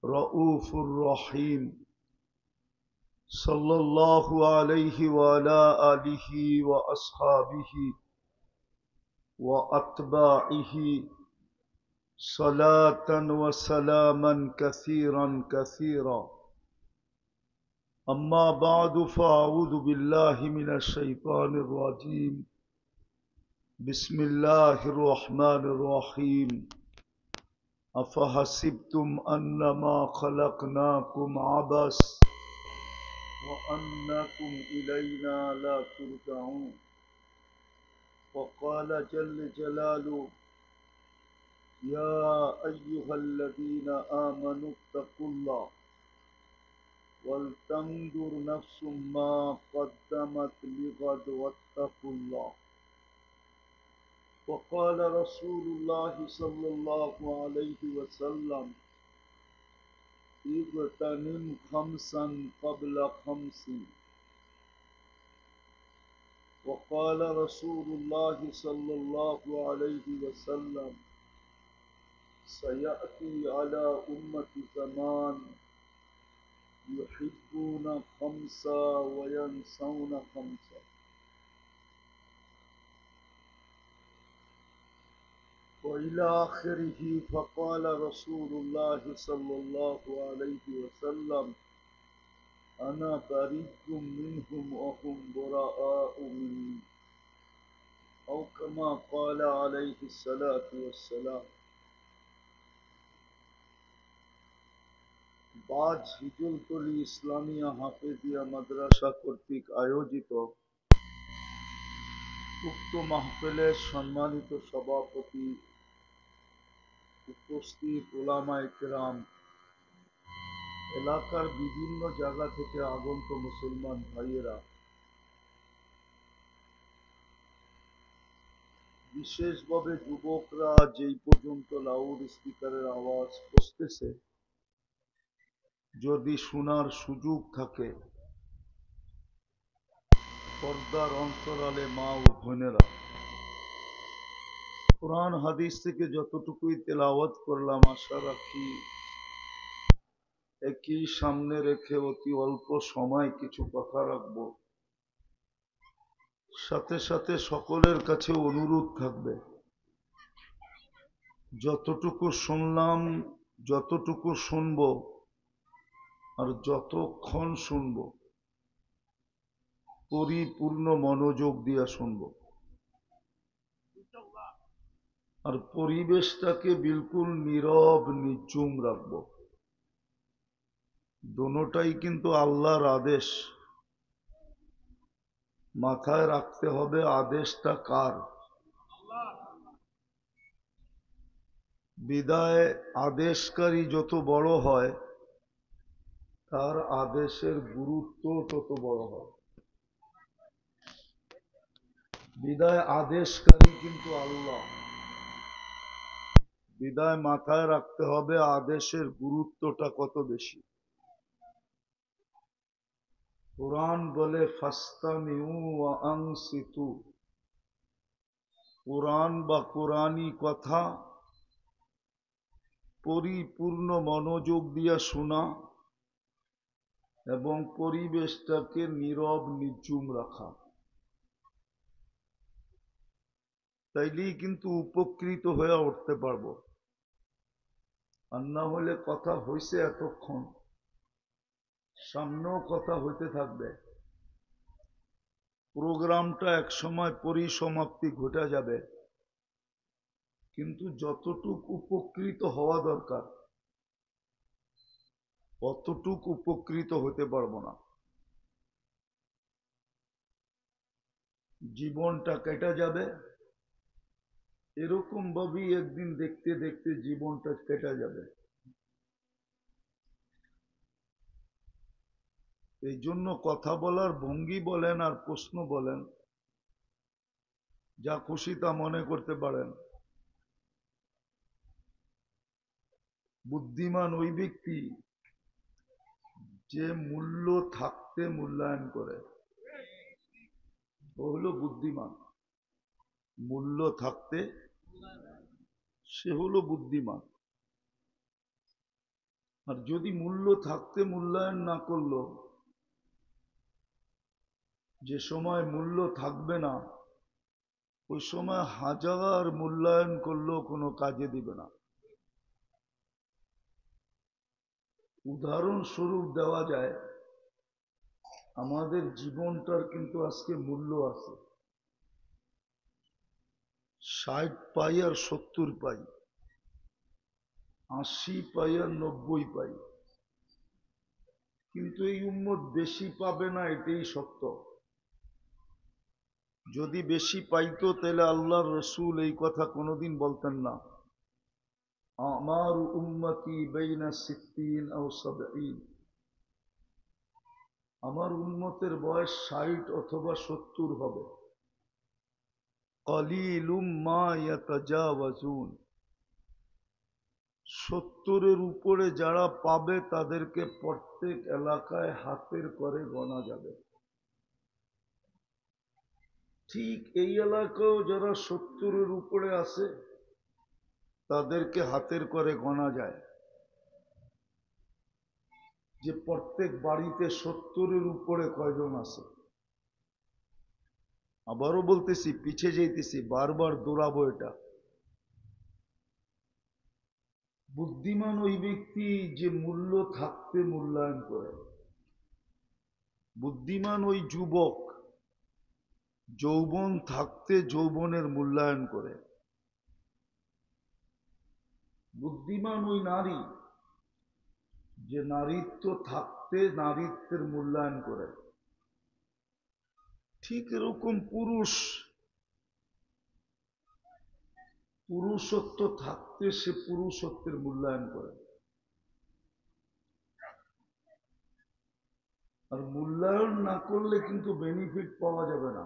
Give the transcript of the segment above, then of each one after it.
رؤوف رحيم صلى الله عليه وعلى آله وأصحابه وأتباعه صلاة وسلاما كثيرا كثيرا. أما بعد فأعوذ بالله من الشيطان الرجيم. بسم الله الرحمن الرحيم. أفحسبتم أنما خلقناكم عبث وأنكم إلينا لا ترجعون. وقال جل جلاله: يا أيها الذين آمنوا اتقوا الله ولتنظر نفس ما قدمت لغد واتقوا الله. وقال رسول الله صلى الله عليه وسلم: اغتنم خمسا قبل خمس. وقال رسول الله صلى الله عليه وسلم: سيأتي على أمة زمان يحبون خمسا وينسون خمسا. وإلى آخره. فقال رسول الله صلى الله عليه وسلم: أنا بريء منهم وهم براء مني، أو كما قال عليه الصلاة والسلام। বাজ হিজলতলী ইসলামিয়া হাফেজিয়া মাদ্রাসা কর্তৃক আয়োজিত উক্ত মাহফিলের সম্মানিত সভাপতি, উপস্থিত উলামায়ে কেরাম, এলাকার বিভিন্ন জায়গা থেকে আগত মুসলমান ভাইয়েরা, বিশেষভাবে যুবকরা, যেই পর্যন্ত লাউড স্পিকারের আওয়াজ পৌঁছতেছে, যদি শোনার সুযোগ থাকে, পর্দার অন্তরালে মা ও বোনেরা, কোরআন হাদিস থেকে যতটুকুই তেলাওয়াত করলাম, আশা রাখি একই সামনে রেখে অতি অল্প সময় কিছু কথা রাখব। সাথে সাথে সকলের কাছে অনুরোধ থাকবে, যতটুকু শুনলাম, যতটুকু শুনব, আর যতক্ষণ শুনব, পরিপূর্ণ মনোযোগ দিয়ে শুনব, আর পরিবেশটাকে বিলকুল নীরব নিঝুম রাখব। দোনোটাই কিন্তু আল্লাহর আদেশ। মাথায় রাখতে হবে আদেশটা কার। বিদায় আদেশকারী যত বড় হয়, তার আদেশের গুরুত্ব তত বড় হয়। বিদায় আদেশকারী কিন্তু আল্লাহ। বিদায় মাথায় রাখতে হবে আদেশের গুরুত্বটা কত বেশি। কুরআন বলে ফাস্তামিউ ওয়া আনসিতু। কুরআন বা কুরআনি কথা পরিপূর্ণ মনোযোগ দিয়া শোনা এবং পরিবেশটাকে নীরব নিঝুম রাখা, তাইলেই কিন্তু উপকৃত হয়ে উঠতে পারবো। আর না হলে কথা হইছে এতক্ষণ, সামনেও কথা হইতে থাকবে, প্রোগ্রামটা একসময় পরিসমাপ্তি ঘটে যাবে, কিন্তু যতটুক উপকৃত হওয়া দরকার অতটুক উপকৃত হতে পারবো না। জীবনটা কেটে যাবে, এরকম ভাবেই একদিন দেখতে দেখতে জীবনটা কেটে যাবে। এই জন্য কথা বলার ভঙ্গি বলেন আর প্রশ্ন বলেন, যা খুশি তা মনে করতে পারেন। বুদ্ধিমান ওই ব্যক্তি যে মূল্য থাকতে মূল্যায়ন করে, ও হলো বুদ্ধিমান। মূল্য থাকতে সে হলো বুদ্ধিমান। আর যদি মূল্য থাকতে মূল্যায়ন না করলো, যে সময় মূল্য থাকবে না ওই সময় হাজার মূল্যায়ন করলেও কোনো কাজে দিবে না। উদাহরণস্বরূপ দেওয়া যায়, আমাদের জীবনটার কিন্তু আজকে মূল্য আছে, 60 পাই আর 70 পাই, 80 পাই আর 90 পাই, কিন্তু এই উম্মত বেশি পাবে না, এটাই সত্য। যদি বেশি পাইতো তাহলে আল্লাহর রসুল এই কথা কোনোদিন বলতেন না, আমার উম্মতি বাইনা 60 আও 70, আমার উম্মতের বয়স 60 অথবা 70 হবে। কলিলুম মা ইয়াতাজাওয়াজুন, 70-এর উপরে যারা পাবে তাদেরকে প্রত্যেক এলাকায় হাতের করে গোনা যাবে। ঠিক এই এলাকাও যারা 70-এর উপরে আছে তাদেরকে হাতের করে গোনা যায়, যে প্রত্যেক বাড়িতে 70-এর উপরে কয়জন আছে। আবারও বলতেছি, পিছে যাইতেছি, বারবার দৌড়াবো এটা। বুদ্ধিমান ওই ব্যক্তি যে মূল্য থাকতে মূল্যায়ন করে। বুদ্ধিমান ওই যুবক যৌবন থাকতে যৌবনের মূল্যায়ন করে। বুদ্ধিমান ওই নারী যে নারীত্ব থাকতে নারীত্বের মূল্যায়ন করে। ঠিক এরকম পুরুষত্ব থাকতে সে পুরুষত্বের মূল্যায়ন করে। আর মূল্যায়ন না করলে কিন্তু বেনিফিট পাওয়া যাবে না।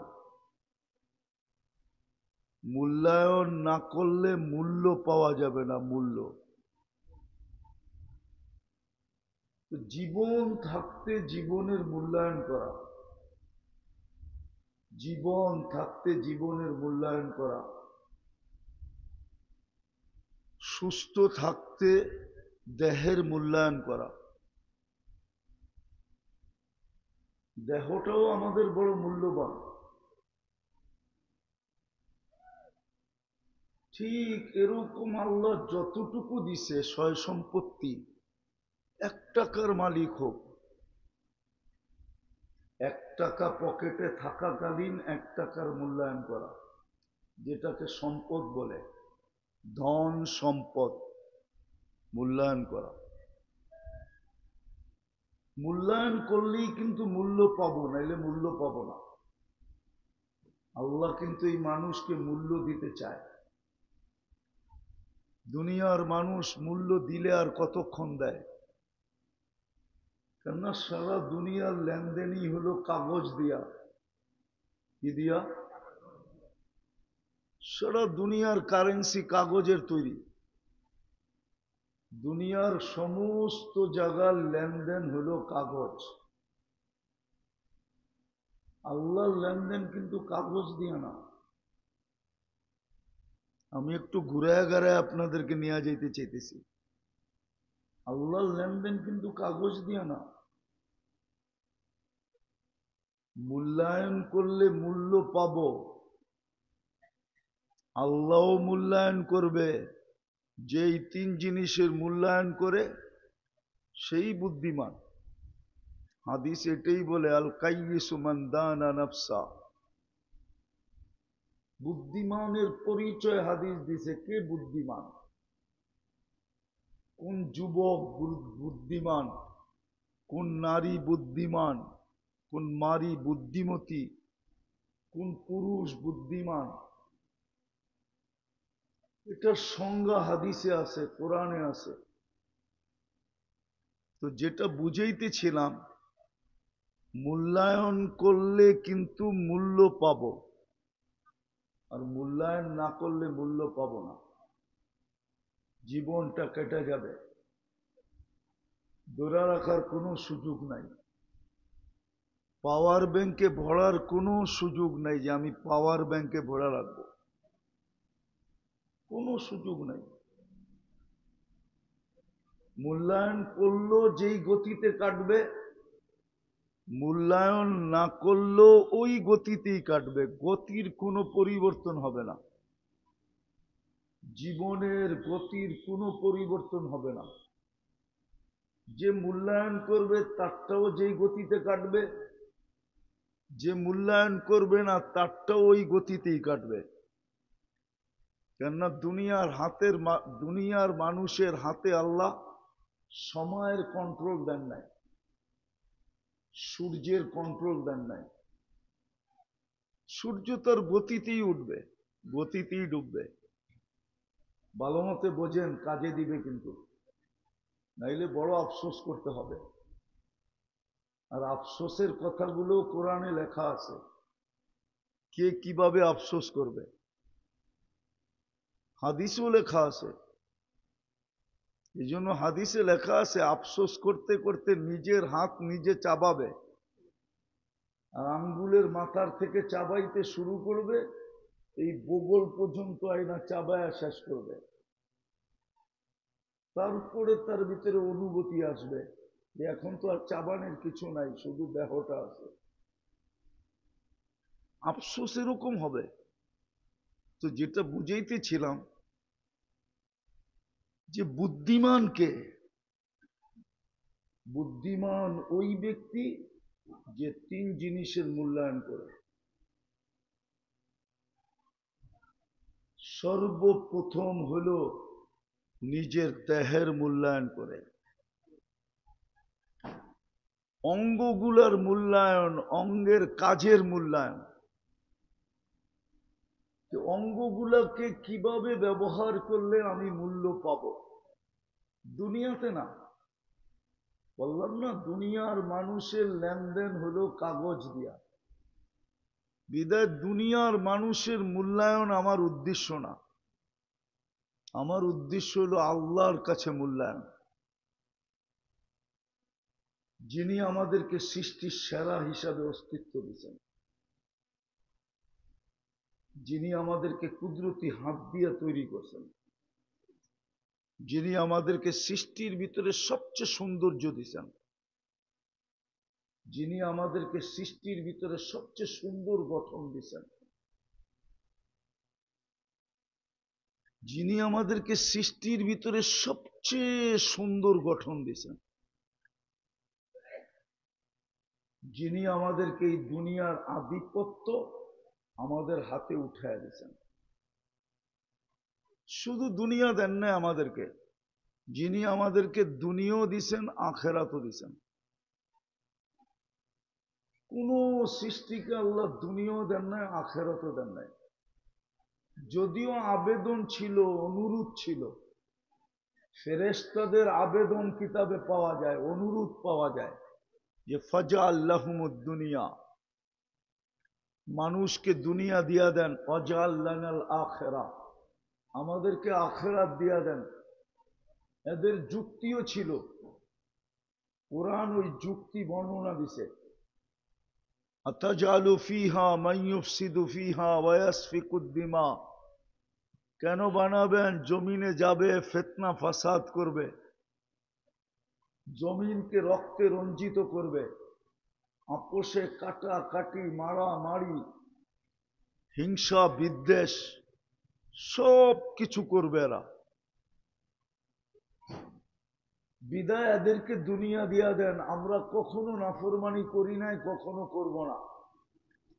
মূল্যায়ন না করলে মূল্য পাওয়া যাবে না, মূল্য। জীবন থাকতে জীবনের মূল্যায়ন করা, জীবন থাকতে জীবনের মূল্যায়ন করা, সুস্থ থাকতে দেহের মূল্যায়ন করা। দেহটাও আমাদের বড় মূল্যবান। ঠিক এরকম আল্লাহ যতটুকু দিছে সয় সম্পত্তি, 1 টাকার মালিক হোক, 1 টাকা পকেটে থাকাকালীন 1 টাকার মূল্যায়ন করা, যেটাকে সম্পদ বলে, ধন সম্পদ মূল্যায়ন করা। মূল্যায়ন করলেই কিন্তু মূল্য পাবো, নাইলে মূল্য পাবো না। আল্লাহ কিন্তু এই মানুষকে মূল্য দিতে চায়। দুনিয়ার মানুষ মূল্য দিলে আর কতক্ষণ দেয়? কেননা সারা দুনিয়ার লেনদেনই হলো কাগজ দিয়া। কি দিয়া? সারা দুনিয়ার কারেন্সি কাগজের তৈরি। দুনিয়ার সমস্ত জায়গার লেনদেন হলো কাগজ। আল্লাহর লেনদেন কিন্তু কাগজ দিয়ে না। আমি একটু ঘুরায় গাড়ায় আপনাদেরকে নিয়ে যেতে চাইতেছি। আল্লাহর লেনদেন কিন্তু কাগজ দিয়ে না। মূল্যায়ন করলে মূল্য পাবো, আল্লাহ মূল্যায়ন করবে। যেই 3 জিনিসের মূল্যায়ন করে সেই বুদ্ধিমান। হাদিস এটাই বলে, আল কাইয়িসু মান দানা নাফসা। বুদ্ধিমানের পরিচয় হাদিস দিছে। কে বুদ্ধিমান? কোন যুবক বুদ্ধিমান, কোন নারী বুদ্ধিমান, কোন নারী বুদ্ধিমতী, কোন পুরুষ বুদ্ধিমান, এটার সংজ্ঞা হাদিসে আছে, কোরআনে আছে। তো যেটা বুঝাইতেছিলাম, মূল্যায়ন করলে কিন্তু মূল্য পাবো, আর মূল্যায়ন না করলে মূল্য পাবো না। জীবনটা কেটে যাবে, ধরে রাখার কোনো সুযোগ নাই। পাওয়ার ব্যাংকে ভরার কোনো সুযোগ নাই যে আমি পাওয়ার ব্যাংকে ভরা রাখবো, কোনো সুযোগ নাই। মূল্যায়ন করলো যেই গতিতে কাটবে, মূল্যায়ন না করলেও ওই গতিতেই কাটবে, গতির কোনো পরিবর্তন হবে না, জীবনের গতির কোনো পরিবর্তন হবে না। যে মূল্যায়ন করবে তারটাও যেই গতিতে কাটবে, যে মূল্যায়ন করবে না তারটাও ওই গতিতেই কাটবে। কেননা দুনিয়ার মানুষের হাতে আল্লাহ সময়ের কন্ট্রোল দেন নাই, সূর্যের কন্ট্রোল দেন নাই। সূর্য তার গতিতেই উঠবে, গতিতেই ডুববে। ভালো মতে বোঝেন, কাজে দিবে কিন্তু, নাইলে বড় আফসোস করতে হবে। আর আফসোসের কথাগুলো কোরআনে লেখা আছে, কে কিভাবে আফসোস করবে, হাদিসেও লেখা আছে। এই জন্য হাদিসে লেখা আছে, আফসোস করতে করতে নিজের হাত নিজে চাবাবে, আর আঙ্গুলের মাথার থেকে চাবাইতে শুরু করবে, এই বগল পর্যন্ত আইনা চাবায়া শেষ করবে। তারপরে তার ভিতরে অনুভূতি আসবে যে এখন তো আর চাবানের কিছু নাই, শুধু দেহটা আছে। আফসোস এরকম হবে। তো যেটা বুঝাইতেছিলাম, যে বুদ্ধিমান কে? বুদ্ধিমান ওই ব্যক্তি যে তিন জিনিসের মূল্যায়ন করে। সর্বপ্রথম হলো নিজের দেহের মূল্যায়ন করে, অঙ্গগুলার মূল্যায়ন, অঙ্গের কাজের মূল্যায়ন। অঙ্গগুলাকে কিভাবে ব্যবহার করলে আমি মূল্য পাব, দুনিয়াতে না। বললাম না, দুনিয়ার মানুষের লেনদেন হলো কাগজ দিয়া। বিদায় দুনিয়ার মানুষের মূল্যায়ন আমার উদ্দেশ্য না। আমার উদ্দেশ্য হলো আল্লাহর কাছে মূল্যায়ন, যিনি আমাদেরকে সৃষ্টির সেরা হিসাবে অস্তিত্ব দিয়েছেন, যিনি আমাদেরকে কুদরতি হাত দিয়ে তৈরি করছেন, যিনি আমাদেরকে সৃষ্টির ভিতরে সবচেয়ে সৌন্দর্য দিয়েছেন, যিনি আমাদেরকে সৃষ্টির ভিতরে সবচেয়ে সুন্দর গঠন দিয়েছেন, যিনি আমাদেরকে সৃষ্টির ভিতরে সবচেয়ে সুন্দর গঠন দিয়েছেন, যিনি আমাদেরকে এই দুনিয়ার আধিপত্য আমাদের হাতে উঠায় দিয়েছেন। শুধু দুনিয়া দেন না আমাদেরকে, যিনি আমাদেরকে দুনিয়াও দিছেন, আখেরাতও দিছেন। কোন সৃষ্টিকে আল্লাহ দুনিয়াও দেন নাই, আখেরাতও দেন নাই। যদিও আবেদন ছিল, অনুরোধ ছিল, ফেরেশতাদের আবেদন কিতাবে পাওয়া যায়, অনুরোধ পাওয়া যায় যে ফাজআল লাহুমুদ দুনিয়া, মানুষকে দুনিয়া দিয়া দেন, ফাজআল লানাল আখিরাহ, আমাদেরকে আখিরাত দিয়া দেন। এদের যুক্তিও ছিল, কোরআন ওই যুক্তি বর্ণনা দিছে। আতাজালু ফিহা মান ইউফসিদু ফিহা ওয়া ইয়াসফিকুদ দিমা, কেন বানাবেন? জমিনে যাবে, ফিতনা ফাসাদ করবে, জমিনকে রক্তে রঞ্জিত করবে, আপোষে কাটাকাটি, মারামারি, হিংসা বিদ্বেষ সব কিছু করবে এরা। বিদায় এদেরকে দুনিয়া দিয়া দেন, আমরা কখনো নাফরমানি করি নাই, কখনো করব না।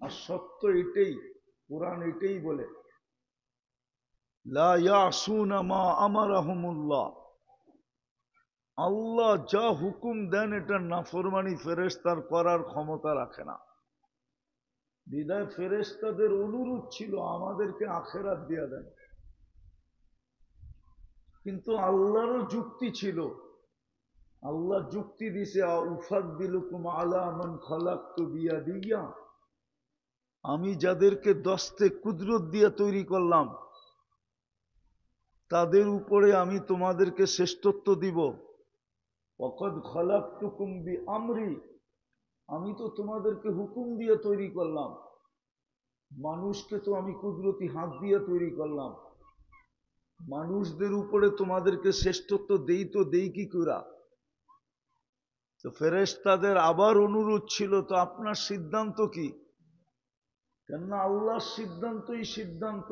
আর সত্য এটাই, কোরআন এটাই বলে, লা ইয়াসুনা মা আমারাহুমুল্লাহ, আল্লাহ যা হুকুম দেন এটা নাফরমানি ফেরেশতার করার ক্ষমতা রাখে না। বিদায় ফেরেশতাদের অনুরোধ ছিল আমাদেরকে আখেরাত দিয়া দেন, কিন্তু আল্লাহরও যুক্তি ছিল। আল্লাহ যুক্তি দিছে, উফাদ্দিলুকুম আলা মান খালাকতু বিয়াদিয়া, আমি যাদেরকে দস্তে কুদরত দিয়ে তৈরি করলাম তাদের উপরে আমি তোমাদেরকে শ্রেষ্ঠত্ব দিব। ওয়াকাদ খালাকতুকুম বিআমরি, আমি তো তোমাদেরকে হুকুম দিয়ে তৈরি করলাম, মানুষকে তো আমি কুদরতি হাত দিয়ে তৈরি করলাম। মানুষদের উপরে তোমাদেরকে শ্রেষ্ঠত্ব দেই কি করা? তো ফেরেশতাদের আবার অনুরোধ ছিল, তো আপনার সিদ্ধান্ত কি? কেননা আল্লাহর সিদ্ধান্তই সিদ্ধান্ত।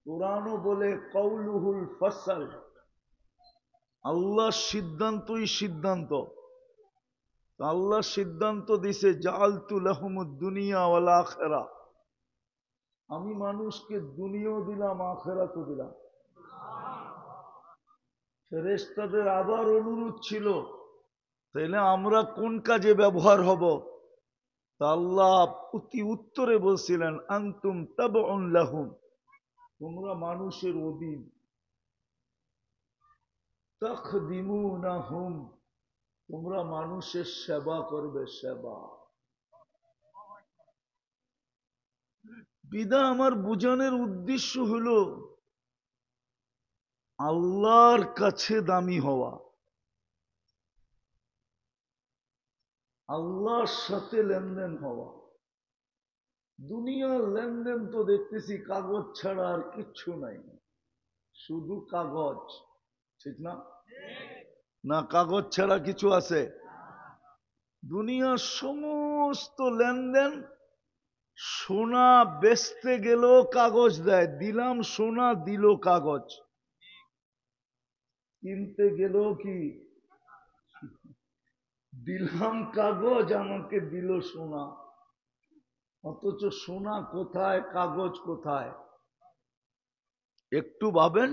কোরআনও বলে কওলুহুল ফসল, আল্লাহর সিদ্ধান্তই সিদ্ধান্ত। আল্লাহ সিদ্ধান্ত দিছে জাআলতু লাহুমুদ দুনিয়া ওয়াল আখিরা, আমি মানুষকে দুনিয়াও দিলাম আখিরাতও দিলাম। ফেরেশতাদের আবার অনুরোধ ছিল, তাইলে আমরা কোন কাজে ব্যবহার হব? তা আল্লাহ প্রতি উত্তরে বলছিলেন আনতুম তাবউন লাহুম, তোমরা মানুষের অধীন। তাখদিমুনাহুম, তোমরা মানুষের সেবা করবে, সেবা। বিদা আমার বুঝানোর উদ্দেশ্য হলো আল্লাহর কাছে দামি হওয়া, আল্লাহর সাথে লেনদেন হওয়া। দুনিয়ার লেনদেন তো দেখতেছি কাগজ ছাড়া আর কিচ্ছু নাই, শুধু কাগজ, ঠিক না? না কাগজ ছাড়া কিছু আছে? দুনিয়ার সমস্ত লেনদেন, সোনা বেচতে গেলেও কাগজ দেয়, দিলাম সোনা, দিল কাগজ। কিনতে গেলেও কি দিলাম কাগজ, আমাকে দিল সোনা। অথচ সোনা কোথায়, কাগজ কোথায়? একটু ভাবেন,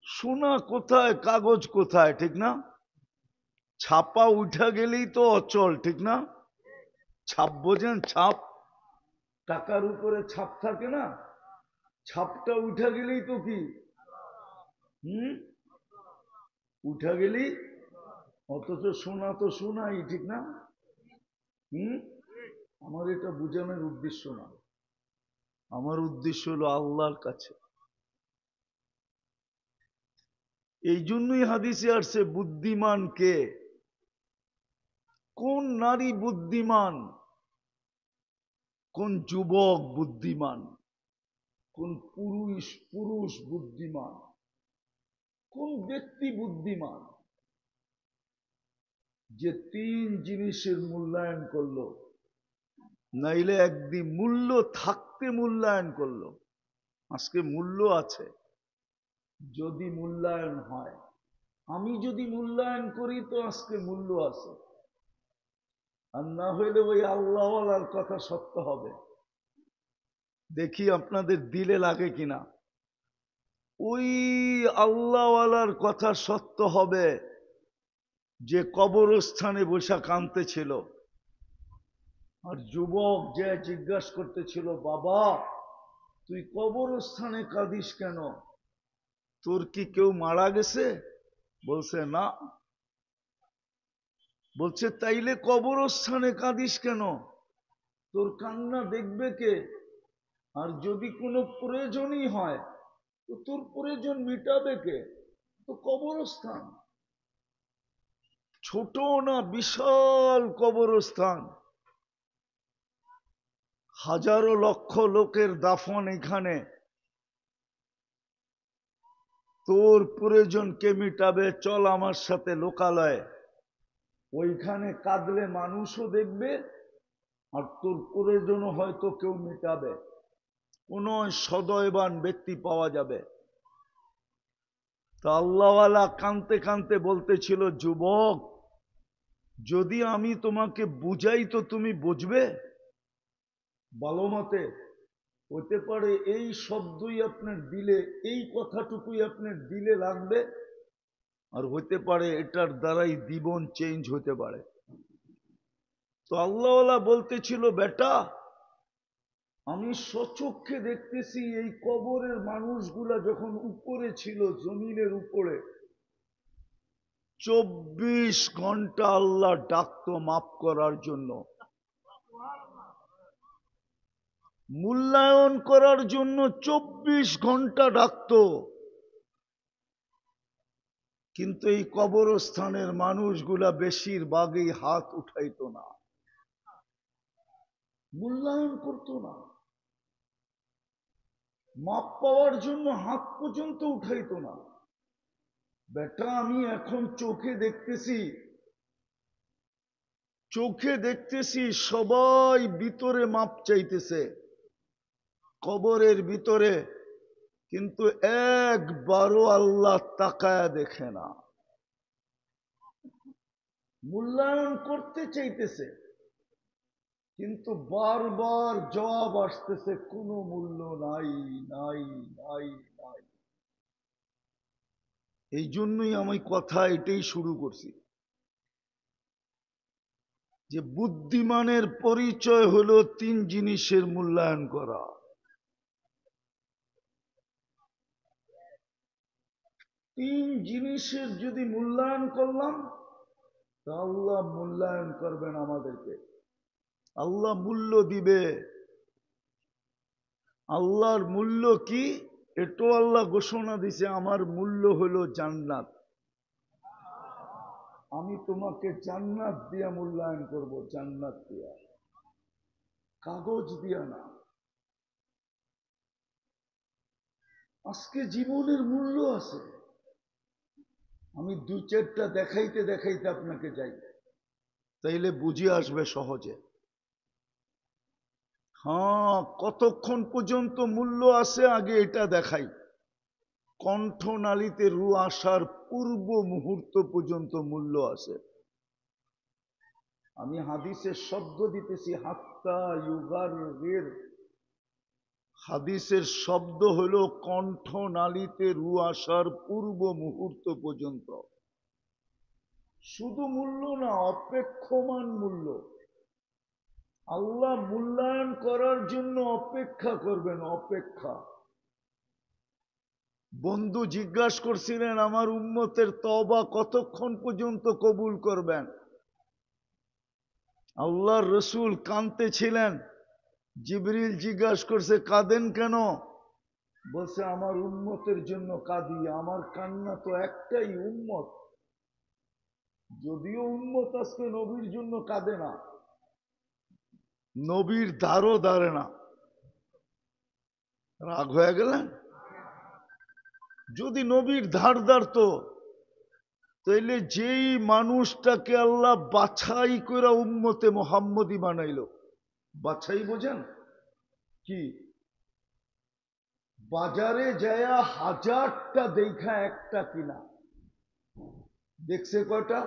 সোনা কোথায়, কাগজ কোথায়, ঠিক না? ছাপা উঠা গেলেই তো অচল, ঠিক না? ছাপ বোঝেন? ছাপ, টাকার উপরে ছাপ থাকে না, ছাপটা উঠা গেলেই তো কি উঠা গেলেই। অথচ সোনা তো সোনাই, ঠিক না? আমার এটা বোঝানোর উদ্দেশ্য না, আমার উদ্দেশ্য হলো আল্লাহর কাছে। এই জন্যই হাদিসে আসছে বুদ্ধিমান কে? কোন নারী বুদ্ধিমান, কোন যুবক বুদ্ধিমান, কোন পুরুষ বুদ্ধিমান, কোন ব্যক্তি বুদ্ধিমান? যে তিন জিনিসের মূল্যায়ন করলো, নাইলে একদিন মূল্য থাকতে মূল্যায়ন করলো। আজকে মূল্য আছে, যদি মূল্যায়ন হয়। আমি যদি মূল্যায়ন করি তো আজকে মূল্য আছে, আর না হইলে ওই আল্লাহওয়ালার কথা সত্য হবে। দেখি আপনাদের দিলে লাগে কিনা। ওই আল্লাহওয়ালার কথা সত্য হবে যে কবরস্থানে বসে কাঁদতেছিল, আর যুবক যে জিজ্ঞাসা করতেছিল, বাবা তুই কবরস্থানে কাঁদিস কেন, তোর কি কেউ মারা গেছে? বলছে না। বলছে তাইলে কবরস্থানে কাঁদিস কেন, তোর কান্না দেখবে কে? আর যদি কোনো প্রয়োজনই হয় তো তোর প্রয়োজন মিটাবে কে? তো কবরস্থান ছোট না, বিশাল কবরস্থান, হাজারো লক্ষ লোকের দাফন এখানে। তোর প্রয়োজন কে মিটাবে? চল আমার সাথে লোকালয়ে, ওইখানে কাঁদলে মানুষও দেখবে, আর তোর প্রয়োজনও হয়তো কেউ মিটাবে, কোন সদয়বান ব্যক্তি পাওয়া যাবে। তা আল্লাহওয়ালা কানতে কানতে বলতেছিল, যুবক যদি আমি তোমাকে বুঝাই তো তুমি বুঝবে ভালো মতে? হতে পারে এই শব্দই আপনার দিলে, এই কথাটুকুই আপনার দিলে লাগবে, আর হতে পারে এটার দ্বারাই জীবন চেঞ্জ হতে পারে। তো আল্লাহওয়ালা বলতেছিল, বেটা আমি স্বচক্ষে দেখতেছি এই কবরের মানুষগুলা যখন উপরে ছিল, জমিনের উপরে 24 ঘন্টা আল্লাহ ডাকতো মাফ করার জন্য, মূল্যায়ন করার জন্য 24 ঘন্টা ডাকতো। কিন্তু এই কবরস্থানের মানুষগুলা বেশিরভাগই হাত উঠাইতো না, মূল্যায়ন করতো না। মাপ পাওয়ার জন্য হাত পর্যন্ত উঠাইতো না। বেটা আমি এখন চোখে দেখতেছি সবাই ভিতরে মাপ চাইতেছে কবরের ভিতরে, কিন্তু একবারও আল্লাহ তাকায়া দেখে না। মূল্যায়ন করতে চাইতেছে, কিন্তু বারবার জবাব আসতেছে কোনো মূল্য নাই, নাই, নাই, নাই। এই জন্যই আমি কথা এটাই শুরু করছি যে বুদ্ধিমানের পরিচয় হলো তিন জিনিসের মূল্যায়ন করা। তিন জিনিসের যদি মূল্যায়ন করলাম, তা আল্লাহ মূল্যায়ন করবেন আমাদেরকে, আল্লাহ মূল্য দিবে। আল্লাহর মূল্য কি এটাও আল্লাহ ঘোষণা দিছে, আমার মূল্য হলো জান্নাত। আমি তোমাকে জান্নাত দিয়া মূল্যায়ন করব, জান্নাত দিয়া, কাগজ দিয়া না। আজকে জীবনের মূল্য আছে। আমি দুই চারটা দেখাইতে দেখাইতে আপনাকে যাই, তাইলে বুঝে আসবে সহজে। হ্যাঁ, কতক্ষণ পর্যন্ত মূল্য আছে আগে এটা দেখাই। কণ্ঠনালীতে রু আসার পূর্ব মুহূর্ত পর্যন্ত মূল্য আছে। আমি হাদিসের শব্দ দিতেছি, হাত্তা ইউগাররির। হাদিসের শব্দ হলো কণ্ঠনালীতে রু আসার পূর্ব মুহূর্ত পর্যন্ত। শুধু মূল্য না, অপেক্ষমান মূল্য। আল্লাহ মূল্যায়ন করার জন্য অপেক্ষা করবেন, অপেক্ষা। বন্ধু জিজ্ঞাসা করছিলেন আমার উম্মতের তওবা কতক্ষণ পর্যন্ত কবুল করবেন। আল্লাহর রসুল কাঁদতেছিলেন। জিবরিল জিজ্ঞাসা করছে কাঁদেন কেন? বলছে আমার উম্মতের জন্য কাঁদি, আমার কান্না তো একটাই, উম্মত। যদিও উম্মত আজকে নবীর জন্য কাঁদে না, নবীর দ্বারও দাঁড়ে না। রাগ হয়ে গেলেন? যদি নবীর ধার দাঁড়তো, তাইলে যেই মানুষটাকে আল্লাহ বাছাই করে উম্মতে মোহাম্মদী বানাইল, বাছাই বোঝেন কি? বাজারে যায়া হাজারটা দেখা একটা কিনা, দেখছে কয়টা?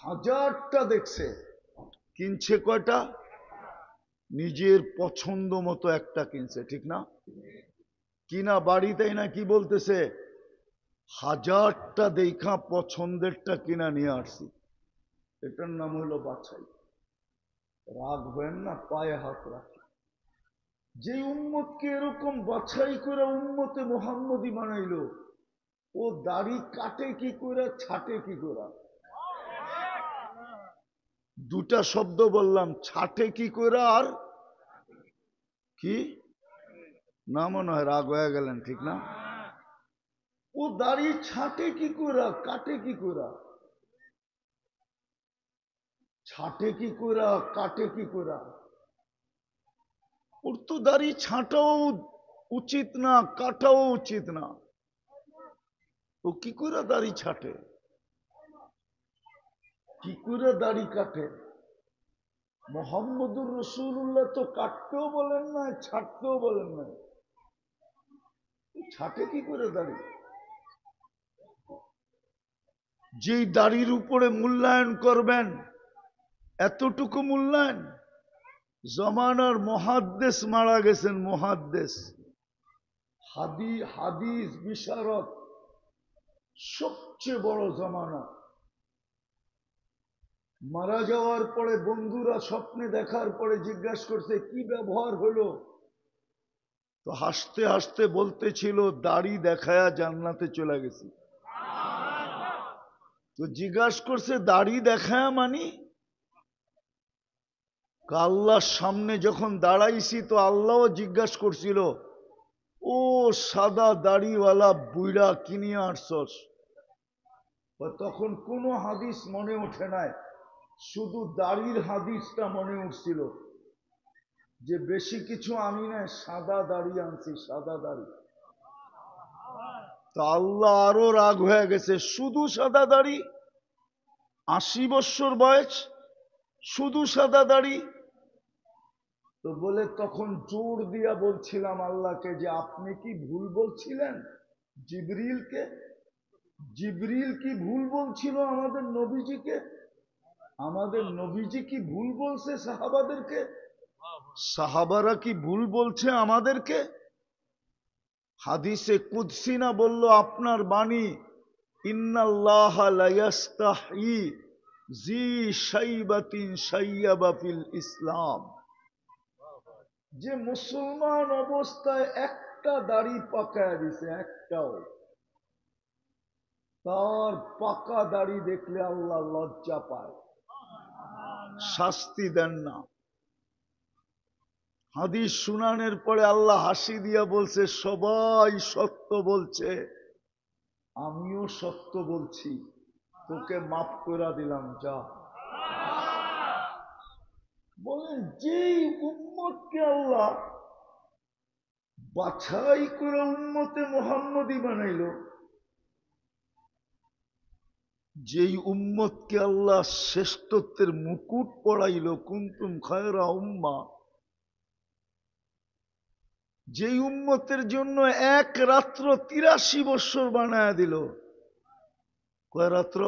হাজারটা দেখছে, কিনছে কয়টা? নিজের পছন্দ মতো একটা কিনছে, ঠিক না? কিনা বাড়িতেই না কি বলতেছে, হাজারটা দেখা পছন্দেরটা কিনা নিয়ে আসছি। এটার নাম হলো বাছাই। রাগ হবেন না, পায়ে হাত রাখি। যে উম্মতকে এরকম বাছাই করে উম্মতে মোহাম্মদী বানাইলো, ও দাড়ি কাটে কি করে, ছাটে কি করে? দুটা শব্দ বললাম, ছাটে কি করে আর কি? না মনে হয় রাগ হয়ে গেলেন, ঠিক না? ও দাড়ি ছাটে কি করে, কাটে কি করে? ছাটে কি করে, কাটে কি করে? ওর তো দাড়ি ছাঁটাও উচিত না, কাটাও উচিত না। ও কি করে দাড়ি ছাটে, কি করে দাড়ি কাটে? মোহাম্মদুর রসুল্লাহ তো কাটতেও বলেন না, ছাড়তেও বলেন না। ছাটে কি করে দাড়ি? যেই দাড়ির উপরে মূল্যায়ন করবেন, এতটুকু মূল্যায়ন। জমানার মুহাদ্দিস মারা গেছেন, মুহাদ্দিস, হাদিস বিশারদ, সবচেয়ে বড় জমানা। মারা যাওয়ার পরে বন্ধুরা স্বপ্নে দেখার পরে জিজ্ঞাসা করছে কি ব্যবহার হলো, তো হাসতে হাসতে বলতেছিল দাড়ি দেখায়া জান্নাতে চলে গেছি। তো জিজ্ঞাসা করছে দাড়ি দেখায়া মানি? আল্লাহর সামনে যখন দাঁড়াইছি তো আল্লাহও জিজ্ঞাসা করছিল, ও সাদা দাড়িওয়ালা বুইড়া কিনিয়া আসছস? তখন কোনো হাদিস মনে ওঠে নাই, শুধু দাড়ির হাদিসটা মনে উঠছিল। যে বেশি কিছু আনি না, সাদা দাড়ি আনছি, সাদা দাড়ি। তা আল্লাহ আরো রাগ হয়ে গেছে, শুধু সাদা দাড়ি, 80 বছর বয়স, শুধু সাদা দাড়ি। তো বলে তখন জোর দিয়া বলছিলাম আল্লাহকে যে আপনি কি ভুল বলছিলেন জিবরিলকে? জিবরিল কি ভুল বলছিল আমাদের নবীজিকে? আমাদের নবীজি কি ভুল বলছে সাহাবাদেরকে? সাহাবারা কি ভুল বলছে আমাদেরকে? হাদিসে কুদসি না বলল আপনার বাণী, ইন্নাল্লাহ লা ইয়াস্তাহি জি শাইবাতিন শাইয়াবা ফিল ইসলাম। যে মুসলমান অবস্থায় একটা দাড়ি পাকায় দিছে, একটাও, তার পাকা দাড়ি দেখলে আল্লাহ লজ্জা পায়, শাস্তি দেন না। হাদিস শুনানের পরে আল্লাহ হাসি দিয়া বলছে সবাই সত্য বলছে, আমিও সত্য বলছি, তোকে মাফ করে দিলাম, যা। বলেন যেই উম্মতকে আল্লাহ বাছাই করে উম্মতে মুহাম্মদী বানাইল, যেই উম্মতকে আল্লাহ শ্রেষ্ঠত্বের মুকুট পড়াইল, কুনতুম খায়রা উম্মা, যেই উম্মতের জন্য এক রাত্র 83 বছর বানায় দিল। কয় রাত্র?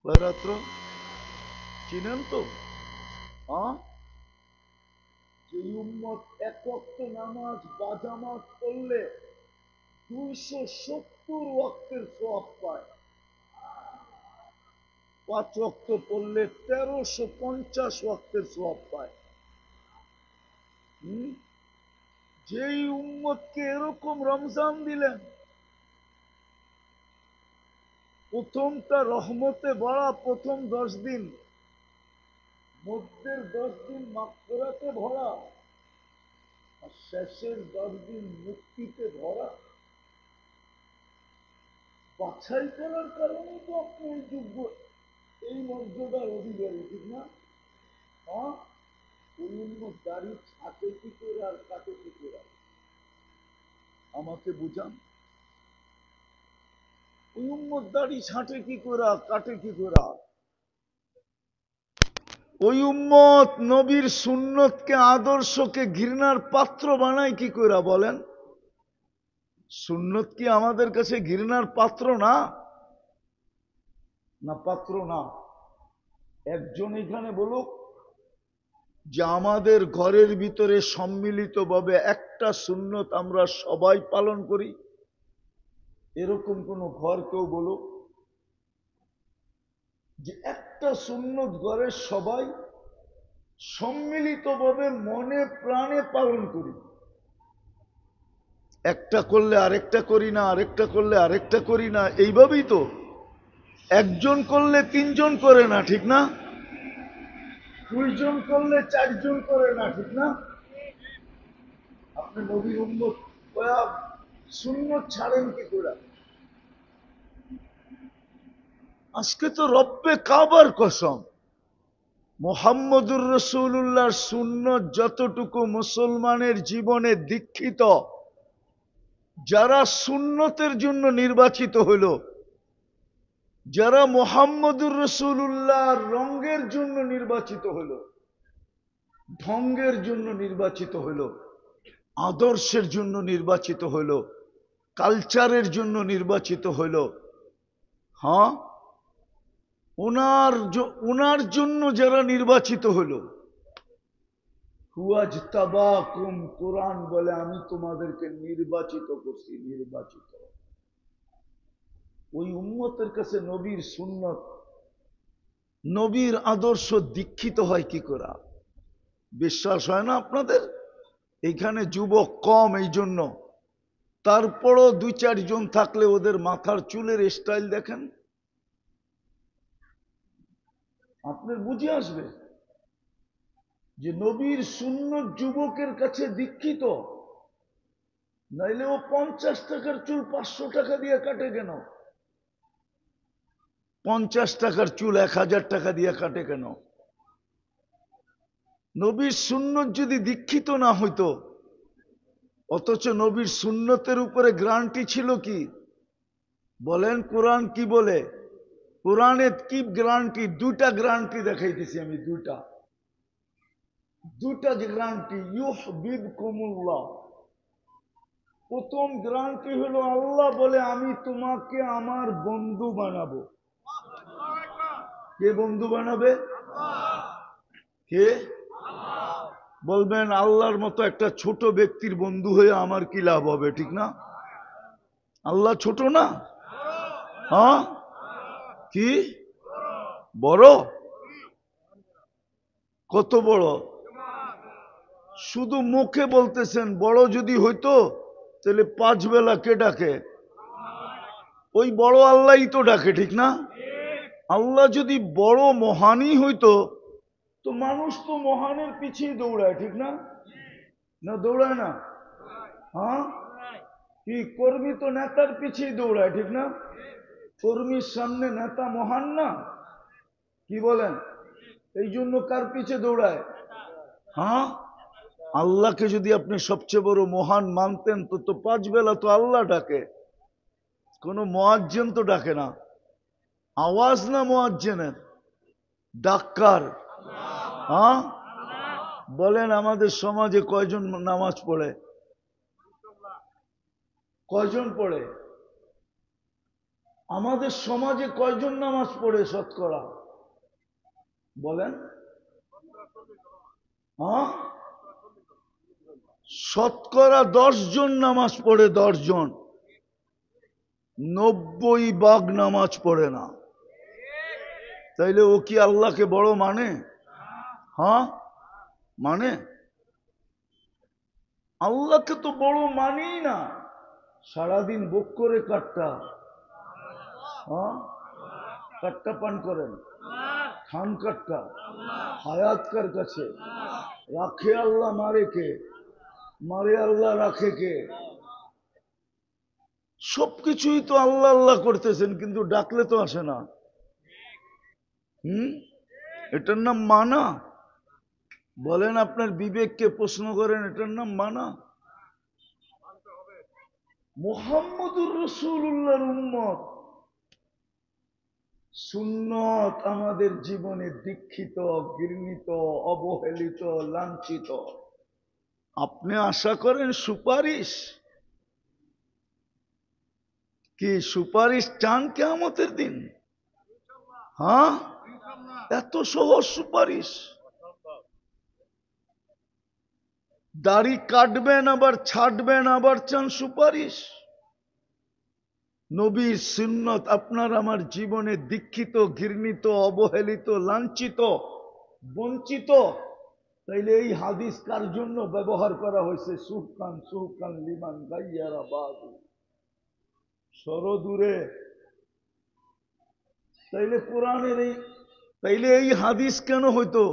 কয় রাত্র? চিনেন তো? যেই উম্মত এক ওয়াক্ত নামাজ বাজামাত করলে 270 ওয়াক্তের সওয়াব পায়, 5 ওয়াক্ত পড়লে 1350 ওয়াক্তের সওয়াব পায়। যেই উম্মতকে এরকম রমজান দিলেন, প্রথমটা রহমতে ভরা, প্রথম 10 দিন, মধ্যের 10 দিন মাগফিরাতে ভরা, আর শেষের 10 দিন মুক্তিতে ভরা। বাছাই করার কারণে তো আপনি এই যোগ্য, এই মর্যাদার অধিকারী, ঠিক না? ওই উম্মত দাড়ি ছাটে কি করে আর কাটে কি করে? আমাকে বুঝান। ওই উম্মত দাড়ি ছাঁটে কি করে, কাটে কি করে? ওই উম্মত নবীর সুন্নতকে, আদর্শকে ঘৃণার পাত্র বানায় কি করে বলেন? সুন্নত কি আমাদের কাছে ঘৃণার পাত্র না? না পাত্র না? একজন এখানে বলুক যে আমাদের ঘরের ভিতরে সম্মিলিতভাবে একটা সুন্নত আমরা সবাই পালন করি, এরকম কোন ঘর কেউ বলুক যে একটা সুন্নত ঘরের সবাই সম্মিলিতভাবে মনে প্রাণে পালন করি। একটা করলে আরেকটা করি না, আরেকটা করলে আরেকটা করি না, এইভাবেই তো। একজন করলে 3 জন করে না, ঠিক না? 2 জন করলে 4 জন করে না, ঠিক না? আপনি নবীর উম্মত সুন্নত ছাড়েন কি করে? আজকে তো রব্বে কাবার কসম, মুহাম্মদুর রাসূলুল্লাহর সুন্নত যতটুকু মুসলমানের জীবনে দীক্ষিত, যারা সুন্নতের জন্য নির্বাচিত হইল, যারা মুহাম্মদুর রাসূলুল্লাহর রঙের জন্য নির্বাচিত হইল, ঢঙ্গের জন্য নির্বাচিত হইল, আদর্শের জন্য নির্বাচিত হইল, কালচারের জন্য নির্বাচিত হইল, হ্যাঁ, ওনার জন্য যারা নির্বাচিত হইল, হুয়াজতাবাকুম, কোরআন বলে আমি তোমাদেরকে নির্বাচিত করছি, নির্বাচিত। ওই উম্মতের কাছে নবীর সুন্নত, নবীর আদর্শ দীক্ষিত হয় কি করে? বিশ্বাস হয় না আপনাদের? এখানে যুবক কম, এই জন্য। তারপরও 2-4 জন থাকলে ওদের মাথার চুলের স্টাইল দেখেন, আপনার বুঝে আসবে যে নবীর সুন্নত যুবকের কাছে দীক্ষিত। নাইলে ও 50 টাকার চুল 500 টাকা দিয়ে কাটে কেন? 50 টাকার চুল 1000 টাকা দিয়ে কাটে কেন? নবীর সুন্নত যদি দীক্ষিত না হইতো, অথচ নবীর সুন্নতের উপরে গ্যারান্টি ছিল কি বলেন? কোরআন কি বলে? কোরআনে কি গ্যারান্টি? দুইটা গ্যারান্টি দেখাইতেছি আমি, দুইটা গ্যারান্টি। ইউহিব্বুকুমুল্লাহ, প্রথম গ্যারান্টি হলো আল্লাহ বলে আমি তোমাকে আমার বন্ধু বানাবো। কে বন্ধু বানাবে? কে বলবেন? আল্লাহর মতো একটা ছোট ব্যক্তির বন্ধু হয়ে আমার কি লাভ হবে? ঠিক না? আল্লাহ ছোট না? হ্যাঁ, কি বড়? কত বড়? শুধু মুখে বলতেছেন বড়। যদি হইতো তাহলে 5 বেলা কে ডাকে? ওই বড় আল্লাহই তো ডাকে, ঠিক না? আল্লাহ যদি বড় মহানই হইতো তো মানুষ তো মহানের পিছিয়ে দৌড়ায়, ঠিক না? না দৌড়ায় না? হ্যাঁ, কি কর্মী তো নেতার পিছিয়ে দৌড়ায়, ঠিক না? কর্মীর সামনে নেতা মহান না? কি বলেন? এই জন্য কার পিছে দৌড়ায়? হ্যাঁ, আল্লাহকে যদি আপনি সবচেয়ে বড় মহান মানতেন তো 5 বেলা তো আল্লাহ ডাকে, কোন মুয়াজ্জিন তো ডাকে না। আওয়াজ না মুয়াজ্জিনের, ডাক্কার। হ্যাঁ, বলেন আমাদের সমাজে কয়জন নামাজ পড়ে? কয়জন পড়ে? আমাদের সমাজে কয়জন নামাজ পড়ে শতকরা? বলেন। হ্যাঁ, শতকরা 10 জন নামাজ পড়ে, 10 জন। 90 ভাগ নামাজ পড়ে না। তাইলে ও কি আল্লাহকে বড় মানে? হ্যাঁ, মানে? আল্লাহকে তো বড় মানি না। সারাদিন বুক করে কাটটা। হ্যাঁ, কাটটা পান করেন, খান কাটটা। হায়াত কার কাছে? রাখে আল্লাহ, মারে কে? মারে আল্লাহ, রাখে কে? সবকিছুই তো আল্লাহ আল্লাহ করতেছেন, কিন্তু ডাকলে তো আসে না। এটার নাম মানা? বলেন, আপনার বিবেককে প্রশ্ন করেন, এটার নাম মানা? মুহাম্মদুর রাসূলুল্লাহর উম্মত, সুন্নত আমাদের জীবনে দীক্ষিত, ঘৃণিত, অবহেলিত, লাঞ্ছিত। আপনি আশা করেন সুপারিশ? কি সুপারিশ চান কিয়ামতের দিন? হ্যাঁ, এত সহজ সুপারিশ? দাড়ি কাটবেন আবার ছাড়বেন, আবার চান সুপারিশ? নবীর সুন্নত আপনার আমার জীবনে দীক্ষিত, ঘৃণিত, অবহেলিত, লাঞ্ছিত, বঞ্চিত। তাইলে এই হাদিস কার জন্য ব্যবহার করা হয়েছে? সুহকান সুহকান লিমান গাইয়ারা বাদু, সরদূরে। তাইলে কোরআনের তাইলে এই হাদিস কেন হইতো?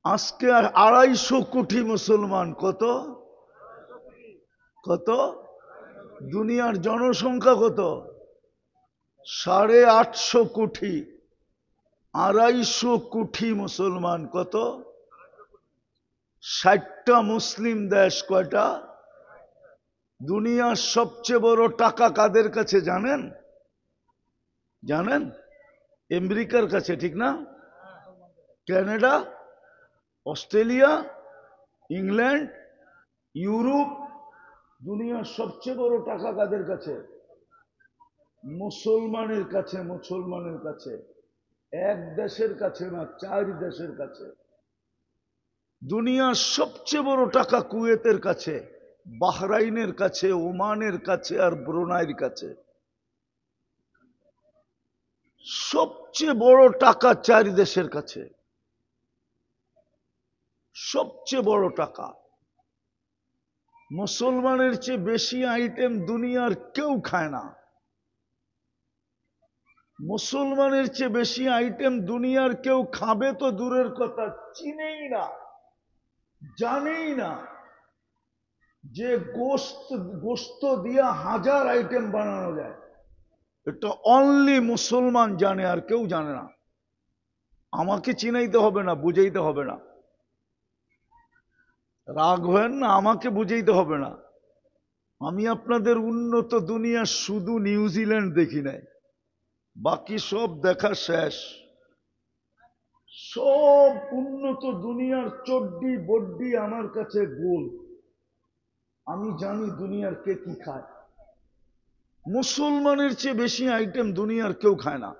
আজকে 250 কোটি মুসলমান। কত? কত? দুনিয়ার জনসংখ্যা কত? 850 কোটি। 250 কোটি মুসলমান। কত? 60টা মুসলিম দেশ। কয়টা? দুনিয়ার সবচেয়ে বড় টাকা কাদের কাছে জানেন? জানেন? আমেরিকার কাছে, ঠিক না? Canada, Australia, England, Europe. দুনিয়ার সবচেয়ে বড় টাকা কাদের কাছে? মুসলমানের কাছে। মুসলমানের কাছে। এক দেশের কাছে না, 4 দেশের কাছে। দুনিয়ার সবচেয়ে বড় টাকা কুয়েতের কাছে, বাহরাইনের কাছে, ওমানের কাছে আর ব্রুনাইয়ের কাছে। সবচেয়ে বড় টাকা 4 দেশের কাছে। সবচেয়ে বড় টাকা। মুসলমানের চেয়ে বেশি আইটেম দুনিয়ার কেউ খায় না। মুসলমানের চেয়ে বেশি আইটেম দুনিয়ার কেউ খাবে তো দূরের কথা, চিনেই না, জানেই না যে গোস্ত দিয়া 1000 আইটেম বানানো যায়। এটা অনলি মুসলমান জানে, আর কেউ জানে না। আমাকে চিনাইতে হবে না, বুঝাইতে হবে না। রাগ হবেন না, আমাকে বুঝাইতে হবে না। আমি আপনাদের উন্নত দুনিয়া শুধু নিউজিল্যান্ড দেখি নাই, বাকি সব দেখা শেষ। সব উন্নত দুনিয়ার চড্ডি বড্ডি আমার কাছে গোল। আমি জানি দুনিয়ার কে কি খায়। মুসলমানের চেয়ে বেশি আইটেম দুনিয়ার কেউ খায় না।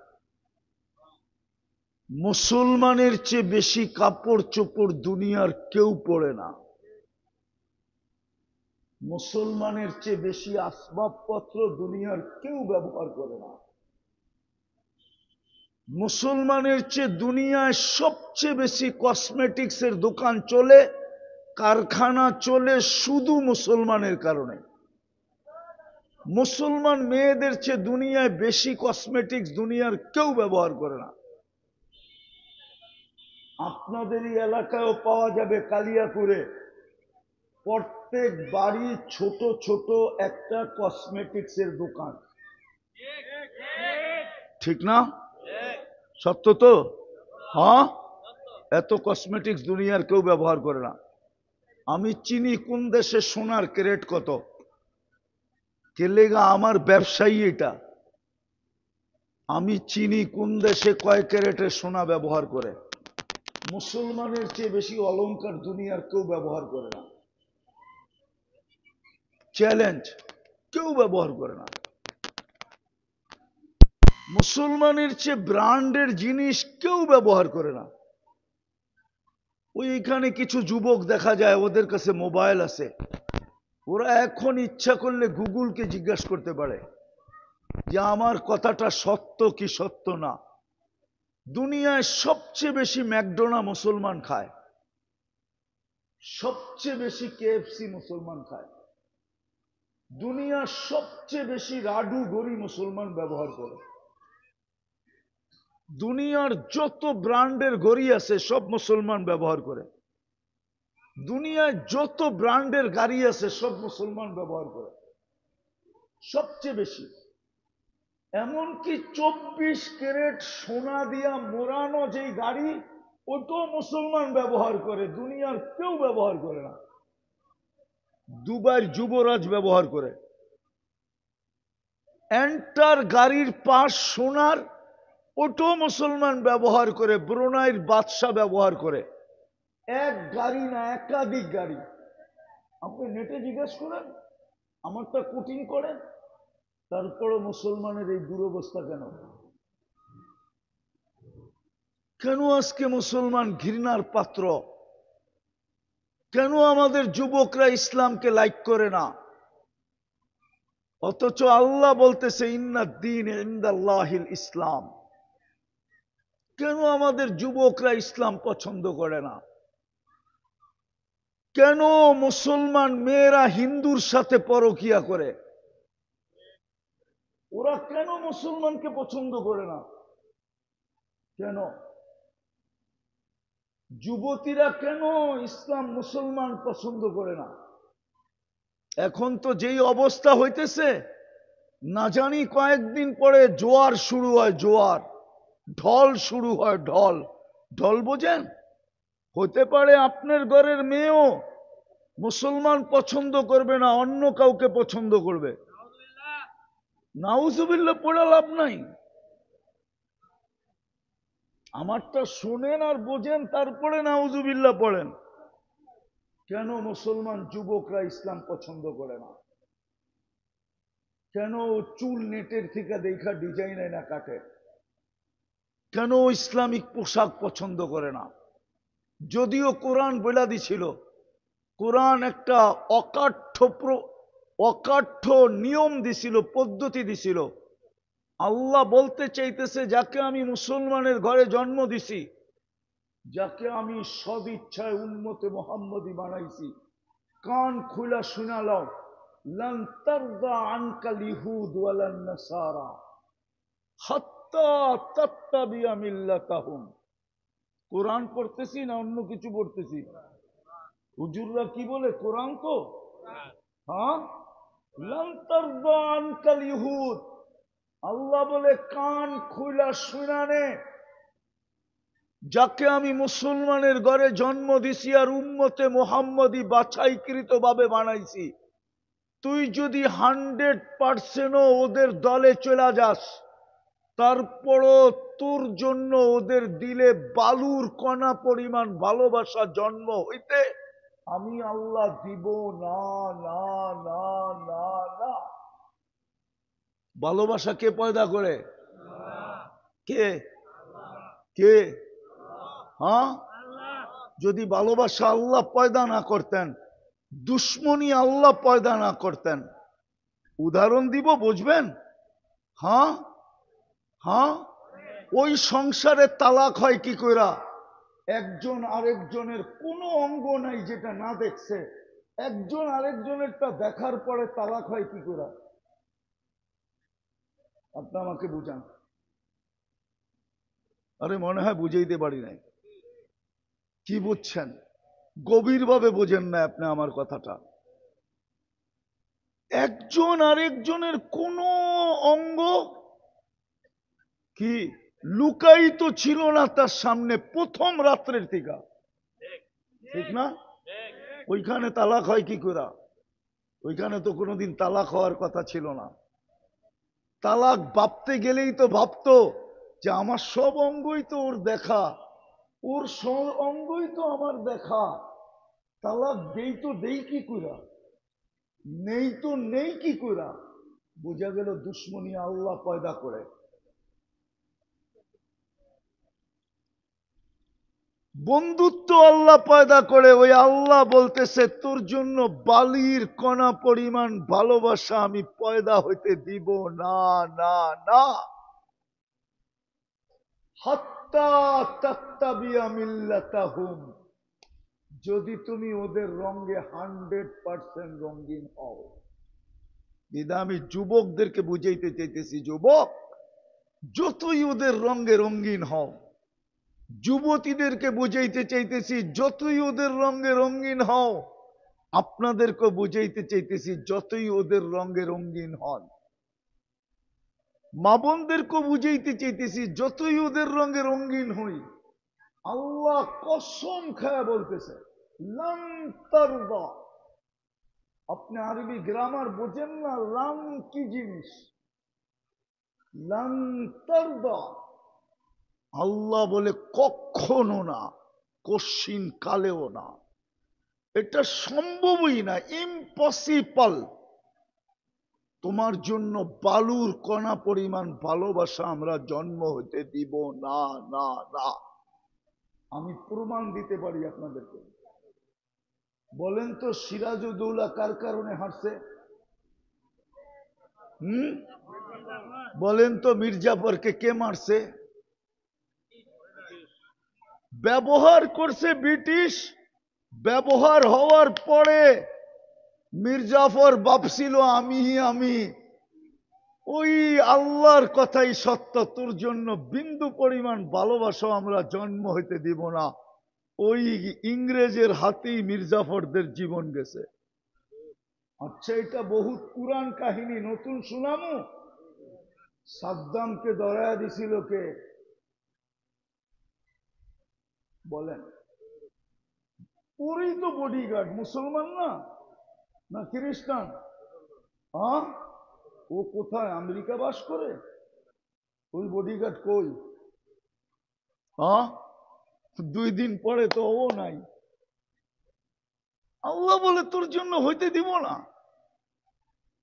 মুসলমানের চেয়ে বেশি কাপড় চোপড় দুনিয়ার কেউ পরে না। মুসলমানের চেয়ে বেশি আসবাবপত্র দুনিয়ার কেউ ব্যবহার করে না। মুসলমানের চেয়ে দুনিয়ায় সবচেয়ে বেশি কসমেটিক্সের দোকান চলে, কারখানা চলে শুধু মুসলমানের কারণে। মুসলমান মেয়েদের চেয়ে দুনিয়ায় বেশি কসমেটিক্স দুনিয়ার কেউ ব্যবহার করে না। আপনাদেরই এলাকায়ও পাওয়া যাবে কালিয়াকুরে, প্রত্যেক বাড়ি ছোট ছোট একটা কসমেটিক্সের দোকান। ঠিক না? সত্য তো? হ্যাঁ, এত কসমেটিক্স দুনিয়ার কেউ ব্যবহার করে না। আমি চিনি কোন দেশে সোনার ক্যারেট কত, কেলেগা আমার ব্যবসায়ী এটা। আমি চিনি কোন দেশে কয় ক্যারেটের সোনা ব্যবহার করে। মুসলমানের চেয়ে বেশি অলংকার দুনিয়ার কেউ ব্যবহার করে না। চ্যালেঞ্জ, কেউ ব্যবহার করে না। মুসলমানের চেয়ে ব্র্যান্ডের জিনিস কেউ ব্যবহার করে না। ওইখানে কিছু যুবক দেখা যায়, ওদের কাছে মোবাইল আছে, ওরা এখন ইচ্ছা করলে গুগলকে জিজ্ঞাসা করতে পারে যে আমার কথাটা সত্য কি সত্য না। দুনিয়ায় সবচেয়ে বেশি ম্যাকডোনা মুসলমান খায়, সবচেয়ে বেশি কেএফসি মুসলমান খায়, দুনিয়ার সবচেয়ে বেশি রাডু গড়ি মুসলমান ব্যবহার করে। দুনিয়ার যত ব্র্যান্ডের ঘড়ি আছে সব মুসলমান ব্যবহার করে। দুনিয়ায় যত ব্র্যান্ডের গাড়ি আছে সব মুসলমান ব্যবহার করে, সবচেয়ে বেশি। এমনকি 24 ক্যারেট সোনা দিয়া মোড়ানো যেই গাড়ি, ওটাও মুসলমান ব্যবহার করে, দুনিয়ার কেউ ব্যবহার করে না। দুবাইয়ের যুবরাজ ব্যবহার করে। এন্টার গাড়ির পাশ সোনার, ওটাও মুসলমান ব্যবহার করে, ব্রুনাইয়ের বাদশা ব্যবহার করে। এক গাড়ি না, একাধিক গাড়ি। আপনি নেটে জিজ্ঞেস করেন, আমারটা কোটিং করেন, তারপরও মুসলমানের এই দুরবস্থা কেন? কেন আজকে মুসলমান ঘৃণার পাত্র? কেন আমাদের যুবকরা ইসলামকে লাইক করে না? অথচ আল্লাহ বলতেছে ইন্নাদ-দীন ইনদাল্লাহিল ইসলাম। কেন আমাদের যুবকরা ইসলাম পছন্দ করে না? কেন মুসলমান মেয়েরা হিন্দুর সাথে পরকিয়া করে? ওরা কেন মুসলমানকে পছন্দ করে না? কেন? যুবতীরা কেন ইসলাম মুসলমান পছন্দ করে না? এখন তো যেই অবস্থা হইতেছে, না জানি কয়েকদিন পরে জোয়ার শুরু হয়, জোয়ার, ঢল শুরু হয়, ঢল। ঢল বোঝেন? হতে পারে আপনার ঘরের মেয়েও মুসলমান পছন্দ করবে না, অন্য কাউকে পছন্দ করবে। নাউজুবিল্লাহ পড়া লাভ নাই। আমারটা শোনেন আর বোঝেন, তারপরে নাউজুবিল্লাহ পড়েন। কেন মুসলমান যুবকরা ইসলাম পছন্দ করে না? কেন চুল নেটের থেকে দেখা ডিজাইন না কাটে? কেন ইসলামিক পোশাক পছন্দ করে না? যদিও কোরআন বলে দিছিল, কোরআন একটা অকাঠ্য নিয়ম দিছিল, পদ্ধতি দিছিল। আল্লাহ বলতে চাইতেছে, যাকে আমি মুসলমানের ঘরে জন্ম দিছি, যাকে আমি সদ ইচ্ছায় উম্মতে মুহাম্মদী বানাইছি, কান খুলা শুনালাও, লান তারদা আনকাল ইহুদ ওয়ালান নাসারা হাত্তা তাত্তাবিয়া মিল্লাতাহুম। কোরআন পড়তেছি না অন্য কিছু পড়তেছি? হুজুররা কি বলে? কোরআন তো। হ্যাঁ, লান তারদা আনকাল ইহুদ। আল্লাহ বলে কান খুলা শুনানে, যাকে আমি মুসলমানের ঘরে জন্ম দিছি আর উম্মতে মুহাম্মদী বাছাইকৃত ভাবে বানাইছি, তুই যদি 100% ওদের দলে চলে যাস, তারপরও তোর জন্য ওদের দিলে বালুর কণা পরিমাণ ভালোবাসা জন্ম হইতে আমি আল্লাহ দিব না, না, না, না, না। ভালোবাসা কে পয়দা করে? কে? কে? হ্যাঁ, যদি ভালোবাসা আল্লাহ পয়দা না করতেন, দুশ্মনী আল্লাহ পয়দা না করতেন, উদাহরণ দিব, বুঝবেন? হ্যাঁ, হ্যাঁ, ওই সংসারে তালাক হয় কি কইরা? একজন আরেকজনের কোনো অঙ্গ নাই যেটা না দেখছে, একজন আরেকজনেরটা দেখার পরে তালাক হয় কি কইরা? আপনি আমাকে বুঝান। আরে মনে হয় বুঝাইতে পারি নাই। কি বুঝছেন? গভীরভাবে বোঝেন না আপনি আমার কথাটা। একজন আরেকজনের কোনো অঙ্গ কি লুকায়িত ছিল না তার সামনে প্রথম রাত্রের থেকে, ঠিক না? ওইখানে তালাক হয় কি করে? ওইখানে তো কোনোদিন তালাক হওয়ার কথা ছিল না। তালাক ভাবতে গেলেই তো ভাবতো যে আমার সব অঙ্গই তো ওর দেখা, ওর সব অঙ্গই তো আমার দেখা, তালাক দেই তো দেই কি কইরা, নেই তো নেই কি কইরা। বোঝা গেল দুশ্মনী আল্লাহ পয়দা করে। বন্ধুত্ব আল্লাহ পয়দা করে। ওই আল্লাহ বলতেছে তোর জন্য বালির কণা পরিমাণ ভালোবাসা আমি পয়দা হইতে দিব না, না, না। হাত্তা তাত্তাবিয়া মিল্লাতাহুম, যদি তুমি ওদের রঙে 100% রঙিন হও। দিদা আমি যুবকদেরকে বুঝাইতে চাইতেছি, যুবক যতই ওদের রঙে রঙিন হও। যুবতীদেরকে বুঝাইতে চাইতেছি, যতই ওদের রঙে রঙিন হও। আপনাদেরকে বুঝাইতে চাইতেছি, যতই ওদের রঙে রঙিন হন। মা বোনদেরকে বুঝাইতে চাইতেছি, যতই ওদের রঙে রঙিন হই। আল্লাহ কসম খায়া বলতেছে লান তারদা। আপনি আরবি গ্রামার বোঝেন না? লান কি জিনিস? লান তারদা। আল্লাহ বলে কখনো না, কশিন কালেও না। এটা সম্ভবই না, ইম্পসিবল। তোমার জন্য বালুর কণা পরিমাণ ভালোবাসা আমরা জন্ম হতে দিব না, না, না। আমি প্রমাণ দিতে পারি আপনাদেরকে। বলেন তো সিরাজউদ্দৌলা কার কারণে হারছে? বলেন তো মির্জাফরকে কে মারছে? ব্যবহার করছে ব্রিটিশ। ব্যবহার হওয়ার পরে মির্জাফর ভাবছিল আমি ওই আল্লাহর কথাই সত্য, তোর জন্য বিন্দু পরিমাণ ভালোবাসা আমরা জন্ম হইতে দিব না। ওই ইংরেজের হাতেই মির্জাফরদের জীবন গেছে। আচ্ছা, এটা বহুত পুরান কাহিনী, নতুন শুনামু। সাদ্দামকে ধরায়া দিছিল কে? বলেন। ওরই তো বডিগার্ড, মুসলমান না? না খ্রিস্টান? হ্যাঁ, ও কোথায়? আমেরিকা বাস করে? ওই বডিগার্ড কই? হ্যাঁ, 2 দিন পরে তো ও নাই। আল্লাহ বলে তোর জন্য হইতে দিব না।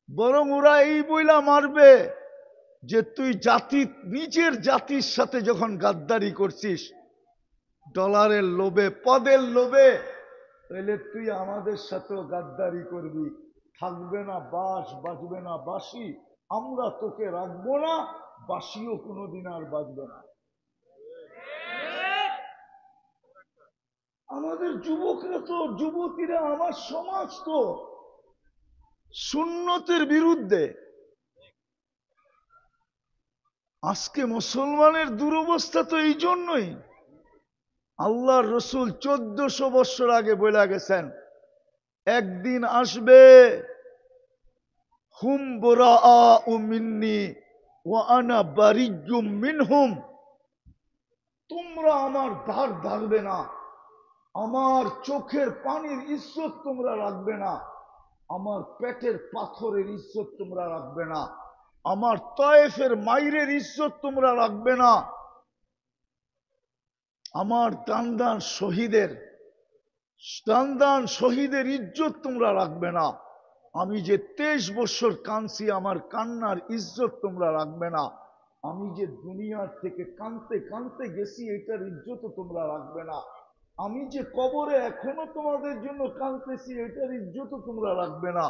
বরং ওরা এই বইলা মারবে যে তুই জাতি, নিজের জাতির সাথে যখন গাদ্দারি করছিস ডলারের লোভে, পদের লোভে, তাহলে তুই আমাদের সাথেও গাদ্দারি করবি। থাকবে না বাঁশ, বাজবে না বাঁশি, আমরা তোকে রাখবো না, বাঁশিও কোনোদিন আর বাজবে না। আমাদের যুবকরা তো, যুবতীরা, আমার সমাজ তো সুন্নতের বিরুদ্ধে। আজকে মুসলমানের দুরবস্থা তো এই জন্যই। আল্লাহর রসুল 1400 বছর আগে বলে গেছেন, একদিন আসবে হুম বুরাআউ মিন্নি ওয়া আনা বারিয়্যুম মিনহুম। তোমরা আমার ধার ধারবে না, আমার চোখের পানির ইজ্জত তোমরা রাখবে না, আমার পেটের পাথরের ইজ্জত তোমরা রাখবে না, আমার তয়েফের মাইরের ইজ্জত তোমরা রাখবে না, আমার দান শহীদের ইজ্জত তোমরা রাখবে না, আমি যে 23 বছর কাঁদছি আমার কান্নার ইজ্জত তোমরা রাখবে না, আমি যে দুনিয়ার থেকে কাঁদতে কাঁদতে গেছি এটার ইজ্জত তোমরা রাখবে না, আমি যে কবরে এখনো তোমাদের জন্য কাঁদতেছি এটার ইজ্জত তোমরা রাখবে না,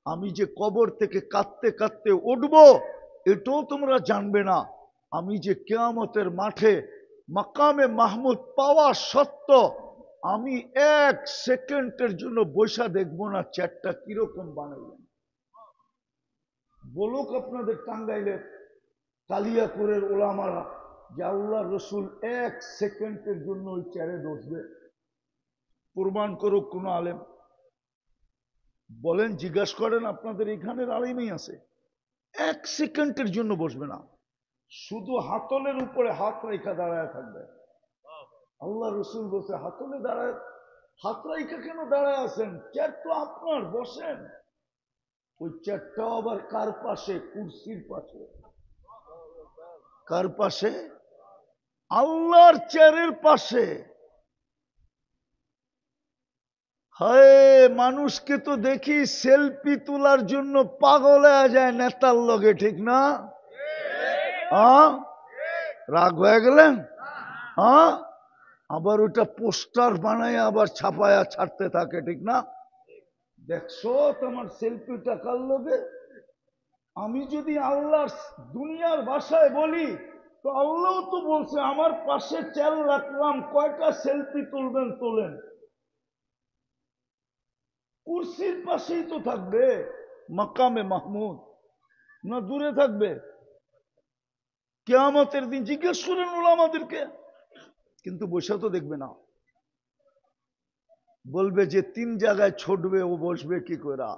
আমি যে কবর থেকে কাঁদতে কাঁদতে উঠবো এটাও তোমরা জানবে না, আমি যে কিয়ামতের মাঠে মাকামে মাহমুদ পাওয়া সত্য আমি 1 সেকেন্ডের জন্য বৈশা দেখবো না চ্যাটটা কিরকম বানাইলেন। বলুক আপনাদের টাঙ্গাইলে কালিয়াপুরের ওলামারা যে আল্লাহ রসুল 1 সেকেন্ডের জন্য ওই চেয়ারে বসবে, প্রমাণ করুক কোন আলেম। বলেন, জিজ্ঞাসা করেন, আপনাদের এখানের আলেমই আছে 1 সেকেন্ডের জন্য বসবে না, শুধু হাতলের উপরে হাত রেখা দাঁড়ায় থাকবে। আল্লাহ রসুল বসে হাতলে দাঁড়ায়, হাত রেখা কেন দাঁড়ায় আছেন? চেয়ার তো আপনার, বসেন। ওই চেয়ারটাও আবার কার পাশে? কুরসির পাশে। কার পাশে? আল্লাহর চেয়ারের পাশে। হায়, মানুষকে তো দেখি সেলফি তোলার জন্য পাগল হয়ে যায় নেতার লগে, ঠিক না? রাগ হয়ে গেলেন? আবার ওটা পোস্টার বানায় আবার ছাপায়া ছাড়তে থাকে, ঠিক না? দেখছো তোমার সেলফিটা কার লগে? আমি যদি আল্লাহর দুনিয়ার ভাষায় বলি তো আল্লাহ তো বলছে আমার পাশে চেয়ার রাখলাম, কয়টা সেলফি তুলবেন তোলেন। কুরসির পাশেই তো থাকবে মাকামে মাহমুদ, না দূরে থাকবে? কিয়ামতের দিন জিজ্ঞেস করেন ওলামাদেরকে, কিন্তু বসে তো দেখবে না। বলবে যে 3 জায়গায় ছুটবে, ও বসবে কি করে?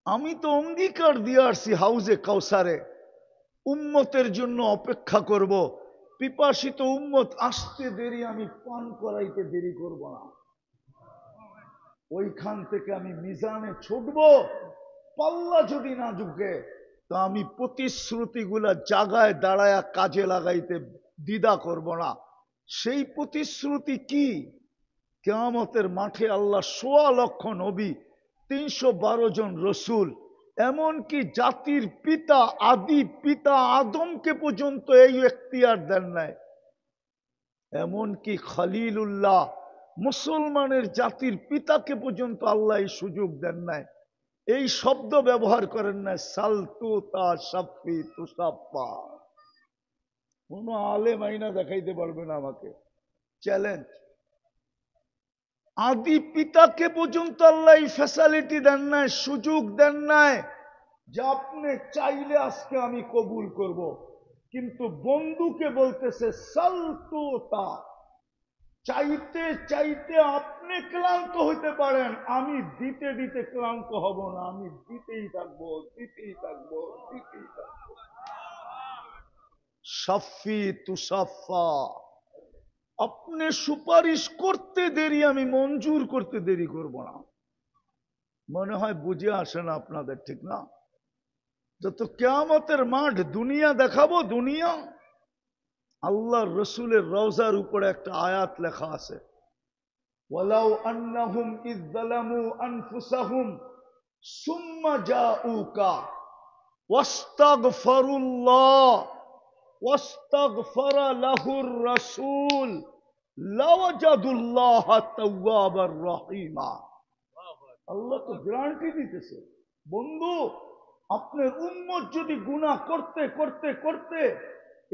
আমি তো অঙ্গীকার দিয়ে আসছি হাউজে কাউসারে উম্মতের জন্য অপেক্ষা করব, পিপাসিত উম্মত আসতে দেরি, আমি পান করাইতে দেরি করব না। ওইখান থেকে আমি মিজানে ছুটবো, পাল্লা যদি না ঝুঁকে তো আমি প্রতিশ্রুতিগুলা জায়গায় দাঁড়ায়া কাজে লাগাইতে দ্বিধা করব না। সেই প্রতিশ্রুতি কি? কিয়ামতের মাঠে আল্লাহ ১৬ লক্ষ নবী, ৩১২ জন রসুল, এমনকি জাতির পিতা আদি পিতা আদমকে পর্যন্ত এই এখতিয়ার দেন নাই, এমনকি খলিলুল্লাহ মুসলমানের জাতির পিতাকে পর্যন্ত আল্লাহ এই সুযোগ দেন নাই, এই শব্দ ব্যবহার করেন না, সালতু তা সাফি তুসাফা। কোন আলেম আইনা দেখাইতে পারবে না আমাকে, চ্যালেঞ্জ। আদি পিতাকে পর্যন্ত আল্লাহ এই ফ্যাসিলিটি দেন নাই, সুযোগ দেন নাই যে আপনি চাইলে আজকে আমি কবুল করব, কিন্তু বন্ধুকে বলতেছে সালতু তা, চাইতে চাইতে আপনি ক্লান্ত হইতে পারেন, আমি দিতে দিতে ক্লান্ত হব না, আমি দিতেই থাকবো, দিতেই থাকবো, দিতেই থাকবো। সাফি তুসাফা, আপনি সুপারিশ করতে দেরি, আমি মঞ্জুর করতে দেরি করব না। মনে হয় বুঝে আসে না আপনাদের, ঠিক না? যত কিয়ামতের মাঠ দুনিয়া দেখাবো, দুনিয়া। আল্লাহর রসুলের রওজার উপরে একটা আয়াত লেখা আছে, ওয়ালাউ আন্নাহুম ইয যালামু আনফুসাহুম সুম্মা জাউকা ওয়াস্তাগফিরুল্লাহ ওয়াস্তাগফারা লাহুর রাসূল লাওয়াজাদুল্লাহ তাওয়াবার রহিমা। আল্লাহ তো গ্যারান্টি দিতেছে, বন্ধু আপনার উম্মত যদি গুনাহ করতে করতে করতে,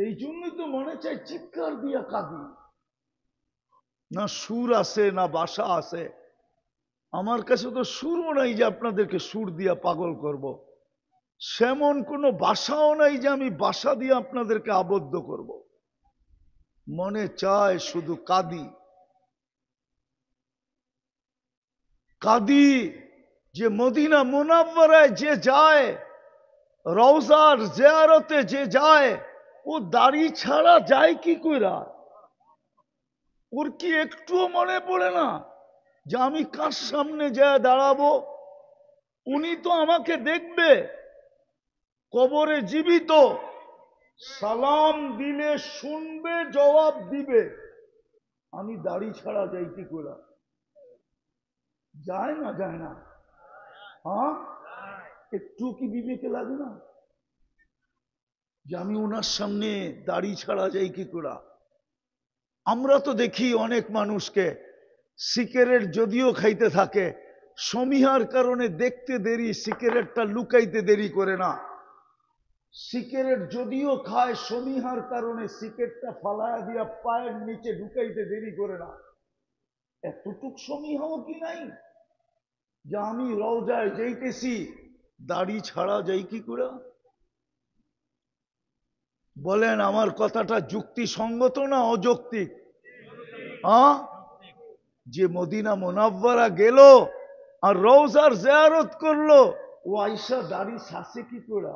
এই জন্যই তো মনে চাই চিৎকার দিয়া কাঁদি। না সুর আছে না বাসা আছে, আমার কাছে তো সুরও নাই যে আপনাদেরকে সুর দিয়া পাগল করব, সেমন কোনো বাসাও নাই যে আমি বাসা দিয়ে আপনাদেরকে আবদ্ধ করব। মনে চায় শুধু কাঁদি, কাঁদি যে মদিনা মুনাওয়ারায় যে যায়, রওজার জিয়ারতে যে যায়, ও দাড়ি ছাড়া যায় কি কইরা? ওর কি একটুও মনে পড়ে না যে আমি কার সামনে যায় দাঁড়াবো? উনি তো আমাকে দেখবে কবরে জীবিত, সালাম দিলে শুনবে, জবাব দিবে। আমি দাড়ি ছাড়া যাই কি করে? যায় না যায় না? হ্যাঁ, একটু কি বিবেকে লাগে না যে আমি ওনার সামনে দাড়ি ছাড়া যাই কি করে? আমরা তো দেখি অনেক মানুষকে সিগারেট যদিও খাইতে থাকে, সমীহার কারণে দেখতে দেরি, সিগারেটটা লুকাইতে দেরি করে না। সিগারেট যদিও খায়, সমীহার কারণে সিগারেটটা ফালায়া দিয়া পায়ের নিচে ঢুকাইতে দেরি করে না। এতটুক সমীহাও কি নাই যে আমি রওজায় যাইতেছি দাড়ি ছাড়া যাই কি করে? বলেন আমার কথাটা যুক্তিসঙ্গত না অযৌক্তিক? হ্যাঁ, যে মদিনা মুনাওয়ারা গেল আর রওজার জিয়ারত করলো, ও আয়েশা দাড়ি ছাসে কি করে?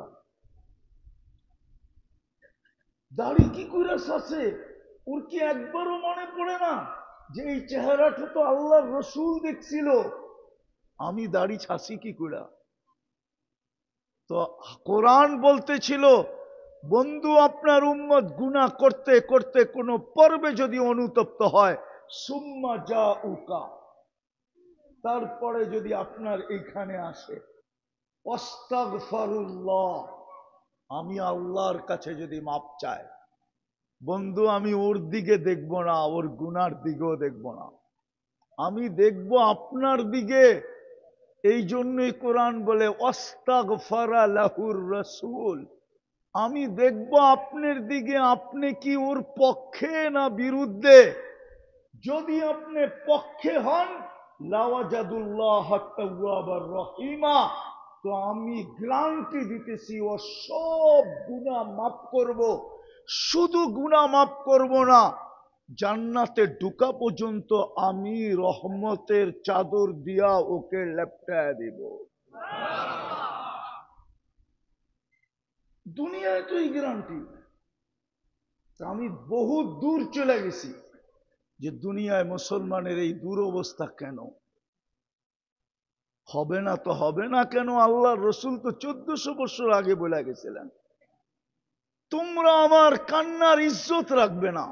দাড়ি কি করে ছাসে? ওর কি একবারও মনে পড়ে না যে এই চেহারাটা তো আল্লাহর রসুল দেখছিল, আমি দাড়ি ছাসি কি করে? তো কোরআন বলতেছিল, বন্ধু আপনার উম্মত গুনাহ করতে করতে কোন পর্বে যদি অনুতপ্ত হয়, সুম্মা জাউকা, তারপরে যদি আপনার এইখানে আসে, আস্তাগফিরুল্লাহ, আমি আল্লাহর কাছে যদি মাপ চাই, বন্ধু আমি ওর দিকে দেখব না, ওর গুনার দিকেও দেখব না, আমি দেখব আপনার দিকে। এই জন্যই কোরআন বলে আস্তাগফারা লাহুর রাসূল, আমি দেখব আপনার দিকে, আপনি কি ওর পক্ষে না বিরুদ্ধে। যদি আপনি পক্ষে হন, লাওয়াজাদুল্লাহ তাওয়াবার রহিমা, তো আমি গ্যারান্টি দিতেছি ও সব গুনাহ মাফ করব। শুধু গুনাহ মাফ করব না, জান্নাতে ঢোকা পর্যন্ত আমি রহমতের চাদর দিয়া ওকে লেপটায় দেব। দুনিয়ায় তো এই গ্যারান্টি। আমি বহু দূর চলে গেছি যে দুনিয়ায় মুসলমানের এই দুরবস্থা কেন হবে না? তো হবে না কেন? আল্লাহ রসুল তো 1400 বছর আগে বলে গেছিলেন, তোমরা আমার কান্নার ইজ্জত রাখবে না,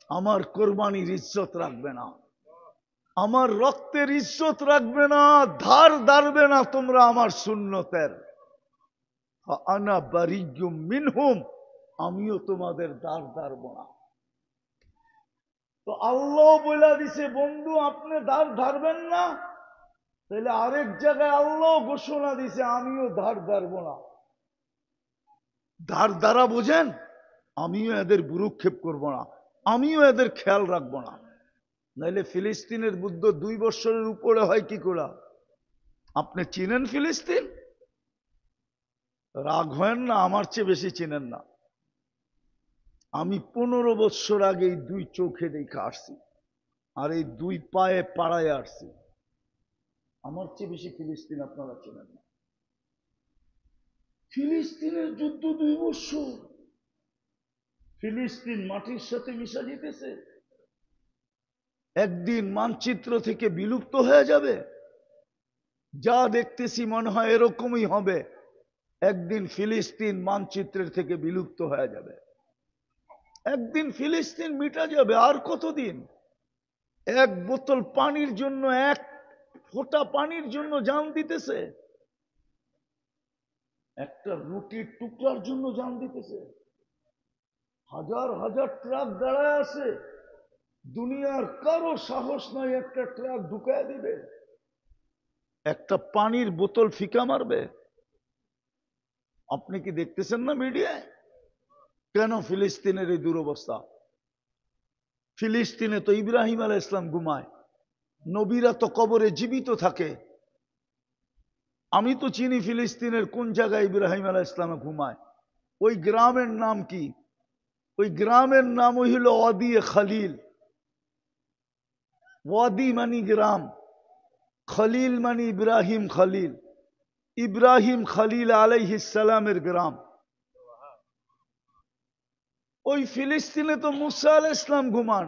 আমার কোরবানির ইজ্জত রাখবে না, আমার রক্তের ইজ্জত রাখবে না, ধার ধারবে না তোমরা আমার সুন্নতের, আনা বারিয়্যুম মিনহুম, আমিও তোমাদের ধার ধারব না। তো আল্লাহ বলে দিছে, বন্ধু আপনি ধার ধারবেন না, তাহলে আরেক জায়গায় আল্লাহ ঘোষণা দিছে, আমিও ধার ধারব না। ধার দ্বারা বোঝেন, আমিও এদের ভ্রুক্ষেপ করব না, আমিও এদের খেয়াল রাখবো না। নাইলে ফিলিস্তিনের যুদ্ধ 2 বছরের উপরে হয় কি করে? আপনি চিনেন ফিলিস্তিন? রাগ হয় না, আমার চেয়ে বেশি চিনেন না। আমি 15 বছর আগে এই 2 চোখে দেখে আসছি, আর এই 2 পায়ে পাড়ায় আসছি। আমার চেয়ে বেশি ফিলিস্তিন আপনারা চেনেন না। ফিলিস্তিনের যুদ্ধ 2 বছর, ফিলিস্তিন মাটির সাথে মিশা যেতেছে, একদিন মানচিত্র থেকে বিলুপ্ত হয়ে যাবে। যা দেখতেছি মনে হয় এরকমই হবে, একদিন ফিলিস্তিন মানচিত্রের থেকে বিলুপ্ত হয়ে যাবে, একদিন ফিলিস্তিন মিটা যাবে। আর কতদিন? এক বোতল পানির জন্য, এক ফোঁটা পানির জন্য জান দিতেছে, একটা রুটির টুকরার জন্য জান দিতেছে। হাজার হাজার ট্রাক দাঁড়ায় আছে, দুনিয়ার কারো সাহস নাই একটা ট্রাক ঢুকায় দিবে, একটা পানির বোতল ফিকা মারবে। আপনি কি দেখতেছেন না মিডিয়ায়? কেন ফিলিস্তিনের এই দুরবস্থা? ফিলিস্তিনে তো ইব্রাহিম আলাইহিস সালাম ঘুমায়, নবীরা তো কবরে জীবিত থাকে। আমি তো চিনি ফিলিস্তিনের কোন জায়গায় ইব্রাহিম আলাইহিস সালাম ঘুমায়। ওই গ্রামের নাম কি? ওই গ্রামের নাম হইল ওয়াদি খলিল। ওয়াদি মানি গ্রাম, খলিল মানি ইব্রাহিম খলিল, ইব্রাহিম খলিল আলাইহিস সালামের গ্রাম। ওই ফিলিস্তিনে তো মুসা আলাইহিস সালাম ঘুমান,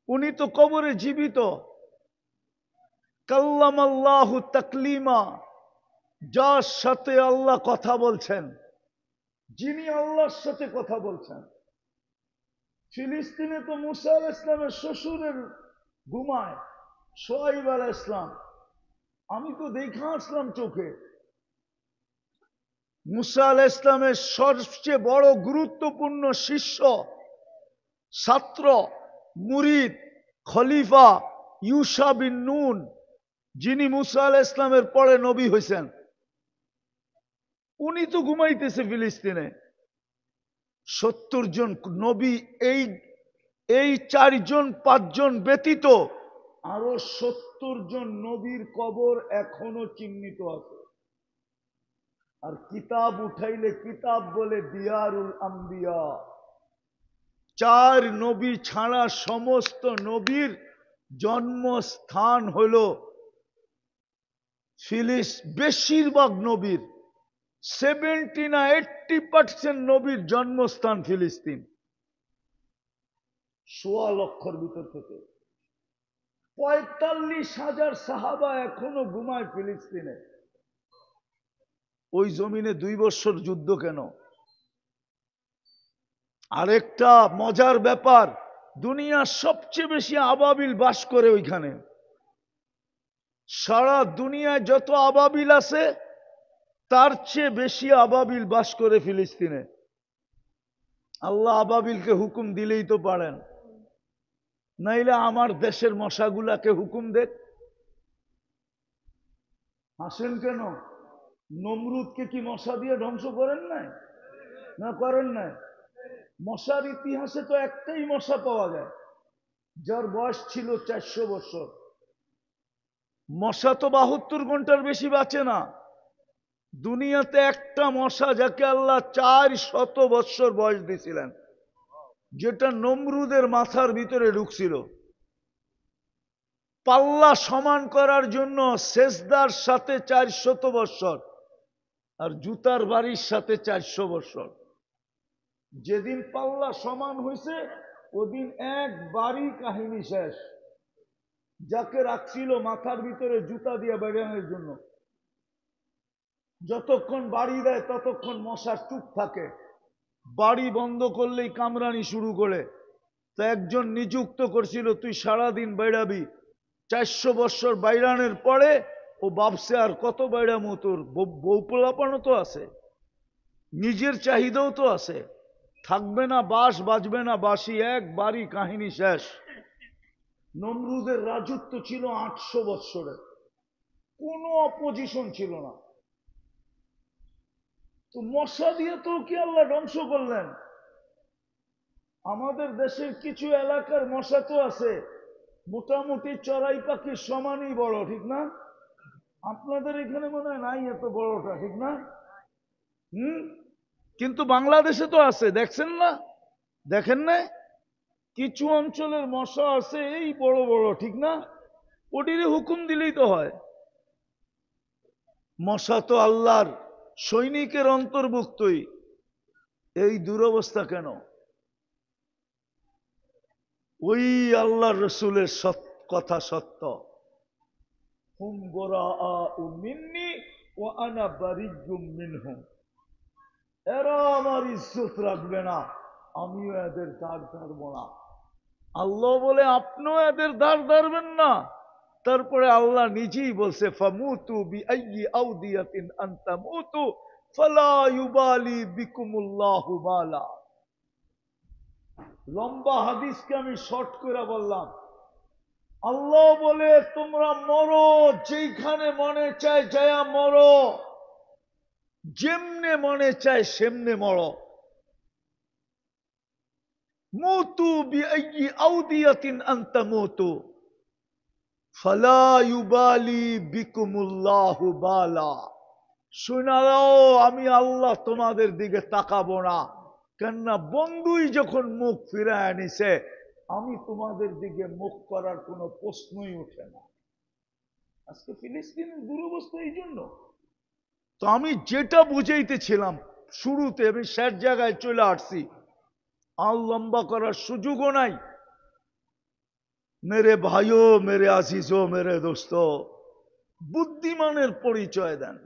উনি তো কবরে জীবিত। কাল্লামাল্লাহু তাকলিমা, যার সাথে আল্লাহ কথা বলছেন, যিনি আল্লাহর সাথে কথা বলছেন। ফিলিস্তিনে তো মুসা আলাইহিস ইসলামের শ্বশুরের ঘুমায়, শুআয়ব আলাইহিস ইসলাম। আমি তো দেখা আসলাম চোখে। মুসা আলাইহিস ইসলামের সবচেয়ে বড় গুরুত্বপূর্ণ শিষ্য, ছাত্র, মুরিদ, খলিফা ইউশা বিন নুন, যিনি মুসা আলাইহিস ইসলামের পরে নবী হয়েছেন, উনি তো ঘুমাইতেছে ফিলিস্তিনে। 70 জন নবী, এই 4 জন 5 জন ব্যতীত আরো 70 জন নবীর কবর এখনো চিহ্নিত আছে। আর কিতাব উঠাইলে কিতাব বলে দিয়ারুল আম্বিয়া। 4 নবী ছাড়া সমস্ত নবীর জন্মস্থান হল বেশিরভাগ নবীর 70 না 80% নবীর জন্মস্থান ফিলিস্তিন। 1.25 লক্ষর ভিতর থেকে 45,000 সাহাবা এখনো ঘুমায় ফিলিস্তিনে। ওই জমিনে 2 বছর যুদ্ধ কেন? আরেকটা মজার ব্যাপার, দুনিয়ার সবচেয়ে বেশি আবাবিল বাস করে ওইখানে। সারা দুনিয়ায় যত আবাবিল আছে তার চেয়ে বেশি আবাবিল বাস করে ফিলিস্তিনে। আল্লাহ আবাবিলকে হুকুম দিলেই তো পারেন, নাইলে আমার দেশের মশাগুলাকে হুকুম দেখ। হাসেন কেন? নমরুদকে কি মশা দিয়ে ধ্বংস করেন নাই? না করেন নাই? মশার ইতিহাসে তো একটাই মশা পাওয়া যায়, যার বয়স ছিল 400 বছর। মশা তো 72 ঘন্টার বেশি বাঁচে না। দুনিয়াতে একটা মশা যাকে আল্লাহ 400 বছর বয়স দিয়েছিলেন, যেটা নমরুদের মাথার ভিতরে ঢুকছিল। পাল্লা সমান করার জন্য সেজদার সাথে 400 বছর, আর জুতার বাড়ির সাথে 400 বছর। যেদিন পাল্লা সমান হয়েছে ওদিন একবারই কাহিনী শেষ। যাকে রাখছিল মাথার ভিতরে জুতা দিয়ে বেড়ানোর জন্য, যতক্ষণ বাড়ি দেয় ততক্ষণ মশা চুপ থাকে। বাড়ি বন্ধ করলেই কামরানি শুরু করে। তো একজন নিযুক্ত করছিল, তুই সারাদিন বাইরাবি। 400 বছর বাইরানের পরে ও ভাবছে আর কত বাইরামো, তোর বউ পোলাপানও তো আছে, নিজের চাহিদাও তো আছে, থাকবে না বাস, বাজবে না বাসি, একবারই কাহিনী শেষ। নমরুদের রাজত্ব ছিল 800 বছরের, কোনো অপোজিশন ছিল না। তো মশা দিয়ে তো কি আল্লাহ ধ্বংস করলেন? আমাদের দেশের কিছু এলাকার মশা তো আছে মোটামুটি চড়াই পাখির সমানই বড়, ঠিক না? আপনাদের এখানে মনে হয় নাই এত বড়টা, ঠিক না? কিন্তু বাংলাদেশে তো আছে, দেখছেন না? দেখেন না? কিছু অঞ্চলের মশা আছে এই বড় বড়, ঠিক না? ওটিরে হুকুম দিলেই তো হয়। মশা তো আল্লাহর সৈনিকের অন্তর্ভুক্তই। এই দুরবস্থা কেন? ওই আল্লাহর রসুলের কথা সত্য। হুম বুরাআউ মিন্নি ওয়া আনা বারিয়্যুম মিনহুম। এরা আমার ইজ্জত রাখবে না, আমিও এদের দাঁড় ধারবো না। আল্লাহ বলে আপনিও এদের দাঁড় ধারবেন না। তারপরে আল্লাহ নিজেই বলছে, ফামুতু বিআইয়ি আউদিয়াতিন আনতামুতু ফালা ইউবালি বিকুমুল্লাহু বালা। লম্বা হাদিসকে আমি শর্ট করে বললাম। আল্লাহ বলে তোমরা মরো, যেখানে মনে চায় যায়া মরো, যেমনে মনে চায় সেমনে মরো। মুতু বিআইয়ি আউদিয়াতিন আনতামুতু ফালা ইউবালি বিকুমুল্লাহু বালা। শুনে নাও, আমি আল্লাহ তোমাদের দিকে তাকাবো না। কেননা বন্ধুই যখন মুখ ফিরায় নিছে, আমি তোমাদের দিকে মুখ করার কোনো প্রশ্নই ওঠে না। আজকে ফিলিস্তিনের দুরবস্থা এই জন্য। তো আমি যেটা বুঝাইতেছিলাম শুরুতে, আমি শেষ জায়গায় চলে আসছি। আর লম্বা করার সুযোগও নাই। मेरे भाइयों, मेरे आजीजों, मेरे दोस्तों, বুদ্ধিমানের পরিচয় দেন।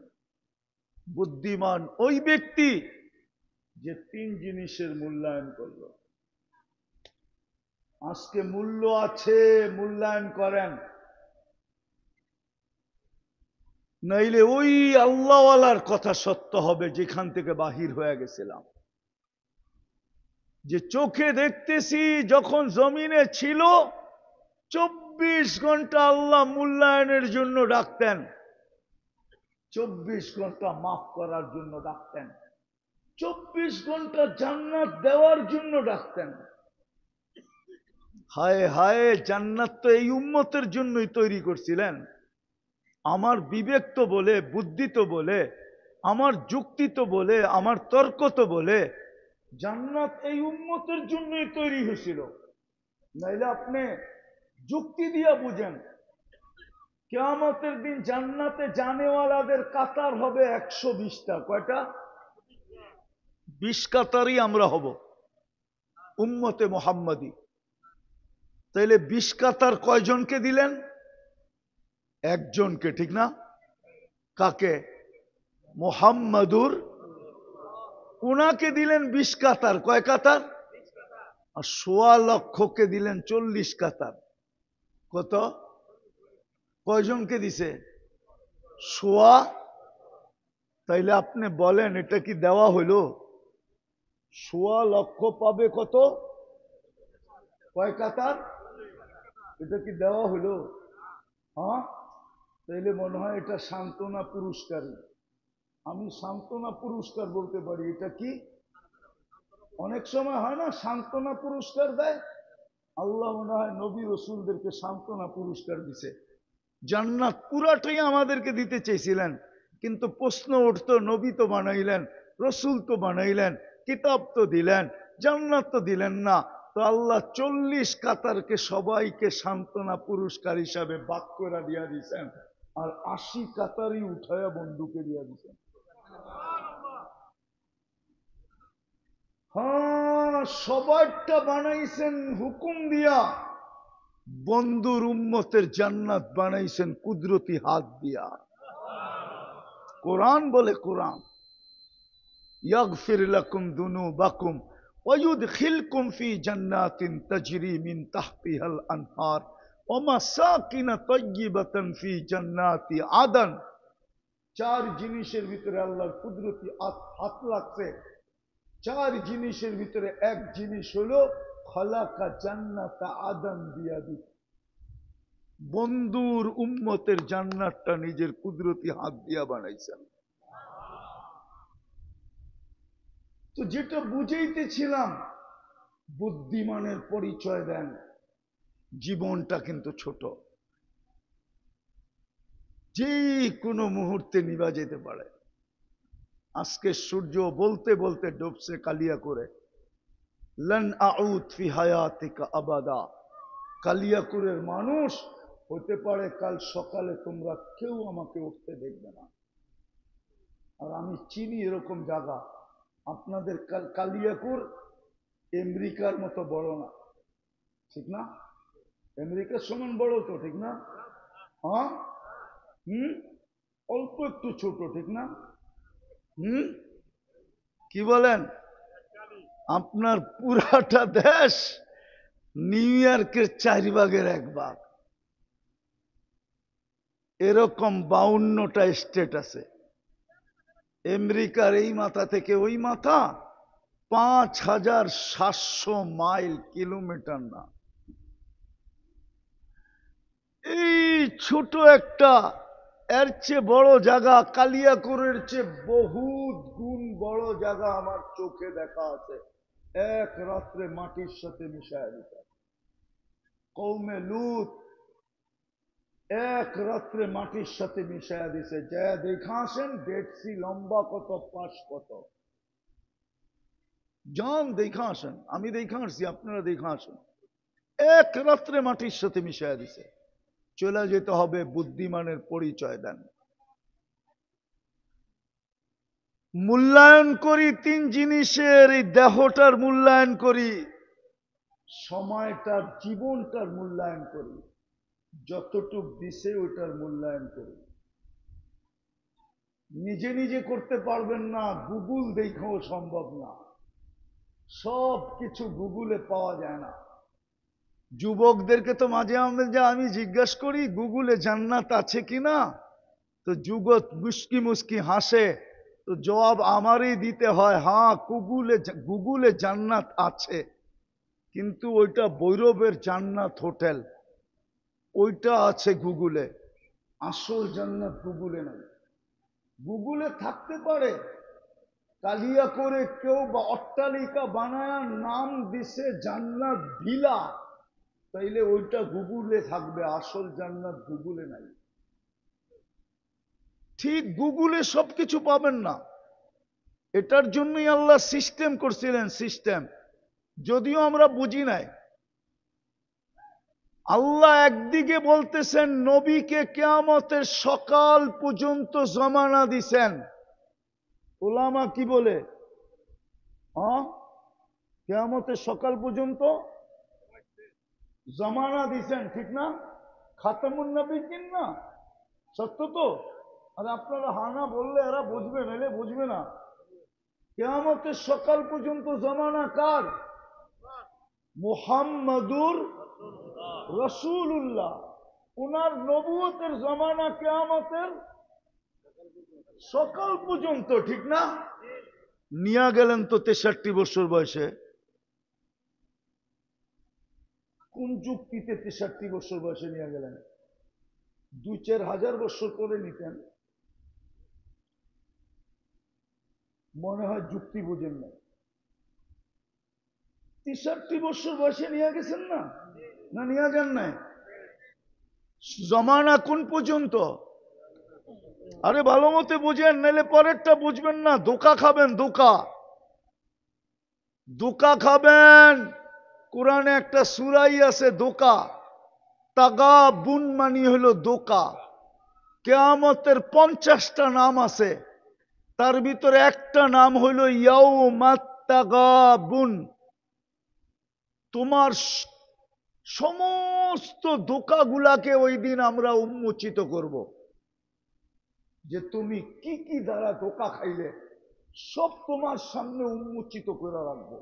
বুদ্ধিমান ওই ব্যক্তি যে তিন জিনিসের মূল্যায়ন করলো। আজকে মূল্য আছে, মূল্যায়ন করেন, নাইলে ওই আল্লাহওয়ালার কথা সত্য হবে যেখান থেকে বাহির হয়ে গেছিলাম। যে চোখে দেখতেছি যখন জমিনে ছিল 24 ঘন্টা আল্লাহ মূল্যায়নের জন্য ডাকতেন, 24 ঘন্টা মাফ করার জন্য ডাকতেন, 24 ঘন্টা জান্নাত দেওয়ার জন্য ডাকতেন। হায় হায়, জান্নাত তো এই উম্মতের জন্যই তৈরি করছিলেন। আমার বিবেক তো বলে, বুদ্ধি তো বলে, আমার যুক্তি তো বলে, আমার তর্ক তো বলে জান্নাত এই উম্মতের জন্যই তৈরি হয়েছিল। নাইলে আপনি যুক্তি দিয়া বুঝেন, কিয়ামতের দিন জান্নাতে জানেওয়ালাদের কাতার হবে 120টা। কয়টা? 20 কাতারই আমরা হব উম্মতে মুহাম্মাদি। তাইলে 20 কাতার কয়জনকে দিলেন? একজনকে, ঠিক না? কাকে? মুহাম্মাদুর, উনাকে দিলেন 20 কাতার। কয় কাতার? আর 1.25 লক্ষকে দিলেন 40 কাতার। কত? কয়জনকে দিছে? 1.25। তাইলে আপনি বলেন এটা কি দেওয়া হইল? 1.25 লক্ষ পাবে কত? কয় কাতার? এটা কি দেওয়া হইল? হ্যাঁ, তাইলে মনে হয় এটা সান্ত্বনা পুরস্কারই। আমি সান্ত্বনা পুরস্কার বলতে পারি। এটা কি? অনেক সময় হয় না সান্ত্বনা পুরস্কার দেয়, আল্লাহ মনে হয় নবী রসুলদেরকে সান্ত্বনা পুরস্কার দিছে। জান্নাত পুরাটাই আমাদেরকে দিতে চেয়েছিলেন, কিন্তু প্রশ্ন উঠতো, নবী তো বানাইলেন, রসুল তো বানাইলেন, কিতাব তো দিলেন, জান্নাত তো দিলেন না, তো আল্লাহ 40 কাতারকে সবাইকে সান্ত্বনা পুরস্কার হিসাবে ভাগ করে দিয়া দিয়েছেন, আর 80 কাতারই উঠায়া বন্ধুকে দিয়া দিয়েছেন। হ্যাঁ, সবাইটা বানাইছেন হুকুম দিয়া, বন্ধুর উম্মতের জান্নাত বানাইছেন কুদরতি হাত দিয়া। কোরআন বলে, কোরআন ইয়াগফির লাকুম যুনুবাকুম ওয়া ইউদখিলকুম ফি জান্নাতিন তাজরি মিন তাহতিহাল আনহার ওয়া মাসাকিন তাইয়্যিবাতান ফি জান্নাতি আদন। 4 জিনিসের ভিতরে আল্লাহর কুদরতি হাত লাগছে। 4 জিনিসের ভিতরে এক জিনিস হলো খালাকা জান্নাতা আদন বিয়াদি। বন্ধুর উম্মতের জান্নাতটা নিজের কুদরতি হাত দিয়া বানাইছেন। তো যেটা বুঝাইতেছিলাম, বুদ্ধিমানের পরিচয় দেন। জীবনটা কিন্তু ছোট, যে কোনো মুহূর্তে নিভা যেতে পারে। আজকে সূর্য বলতে বলতে ডুবছে কালিয়া করে। লান আউদ ফি হায়াতিকা আবাদা। কালিয়াকুরের মানুষ হতে পারে কাল সকালে তোমরা কেউ আমাকে উঠতে দেখবে না। আর আমি চিনি এরকম জায়গা। আপনাদের কালিয়াকুর আমেরিকার মতো বড় না, ঠিক না? আমেরিকার সমান বড় তো, ঠিক না? হ্যাঁ, অল্প একটু ছোট, ঠিক না? কি বলেন? আপনার পুরাটা দেশ নিউ ইয়র্কের 4 ভাগের 1 ভাগ। এরকম 52টা স্টেট আছে। আমেরিকার এই মাথা থেকে ওই মাথা 5700 মাইল, কিলোমিটার না। এই ছোট একটা, এর চেয়ে বড় জায়গা, কালিয়াকুরের চেয়ে বহুত গুণ বড় জায়গা আমার চোখে দেখা আছে। এক রাত্রে মাটির সাথে মিশায় দিতে। কওমে লুত এক রাত্রে মাটির সাথে মিশায় দিছে। যা দেখা আসেন ডেড সি লম্বা কত, পাশ কত, যান দেখা আসেন। আমি দেখা আসছি, আপনারা দেখা আসেন। এক রাত্রে মাটির সাথে মিশায় দিছে। চলে যেতে হবে। বুদ্ধিমানের পরিচয় দেন। মূল্যায়ন করি 3 জিনিসের, এই দেহটার মূল্যায়ন করি। সময়টার জীবনটার মূল্যায়ন করি, যতটুক দিছে ওইটার মূল্যায়ন করি। নিজে নিজে করতে পারবেন না, গুগল দেখাও সম্ভব না, সব কিছু গুগলে পাওয়া যায় না। যুবকদেরকে তো মাঝে মাঝে আমি জিজ্ঞাসা করি গুগলে জান্নাত আছে কিনা, তো যুবক মুস্কি মুস্কি হাসে, তো জবাব আমারই দিতে হয়, হ্যাঁ গুগলে জান্নাত আছে, কিন্তু ওইটা ভৈরবের জান্নাত হোটেল, ওইটা আছে গুগলে, আসল জান্নাত গুগলে নাই। গুগলে থাকতে পারে, কালিয়া করে কেউ বা অট্টালিকা বানায় নাম দিছে জান্নাত ভিলা, তাইলে ওইটা গুগলে থাকবে, আসল জান্নাত গুগলে নাই। ঠিক গুগলে সবকিছু পাবেন না, এটার জন্যই আল্লাহ সিস্টেম করছিলেন, সিস্টেম, যদিও আমরা বুঝি নাই। আল্লাহ একদিকে বলতেছেন নবীকে কিয়ামতের সকাল পর্যন্ত জমানা দিছেন, ওলামা কি বলে, কিয়ামতের সকাল পর্যন্ত জমানা দিছেন, ঠিক না? খাতামুন নবীন না, সত্য তো? আর আপনারা হানা বললে এরা বুঝবে, নাহলে বুঝবে না। কিয়ামতের সকাল পর্যন্ত জমানা কার? মুহাম্মাদুর রাসূলুল্লাহ, উনার নবুয়তের জমানা কিয়ামতের সকাল পর্যন্ত, ঠিক না? নিয়ে গেলেন তো 63 বছর বয়সে। কোন যুক্তিতে 63 বছর বয়সে নিয়ে গেলেন? 2-4 হাজার বছর করে নিতেন, মনে হয় যুক্তি বুঝেন না। 63 বছর বয়সে নিয়ে গেছেন না, না নিয়ে যান নাই? জমানা কোন পর্যন্ত? আরে ভালো মতে বুঝেন, নাহলে পরেরটা বুঝবেন না, ধোকা খাবেন, ধোকা ধোকা খাবেন। কোরআনে একটা সূরাই আছে ধোকা, তাগাবুন মানে হলো ধোকা। কিয়ামতের 50টা নাম আছে, তার ভিতরে একটা নাম হইল ইয়াউমাত তাগাবুন। তোমার সমস্ত ধোকাগুলাকে ওই দিন আমরা উন্মোচিত করব, যে তুমি কি কি দ্বারা ধোকা খাইলে সব তোমার সামনে উন্মোচিত করে রাখবো।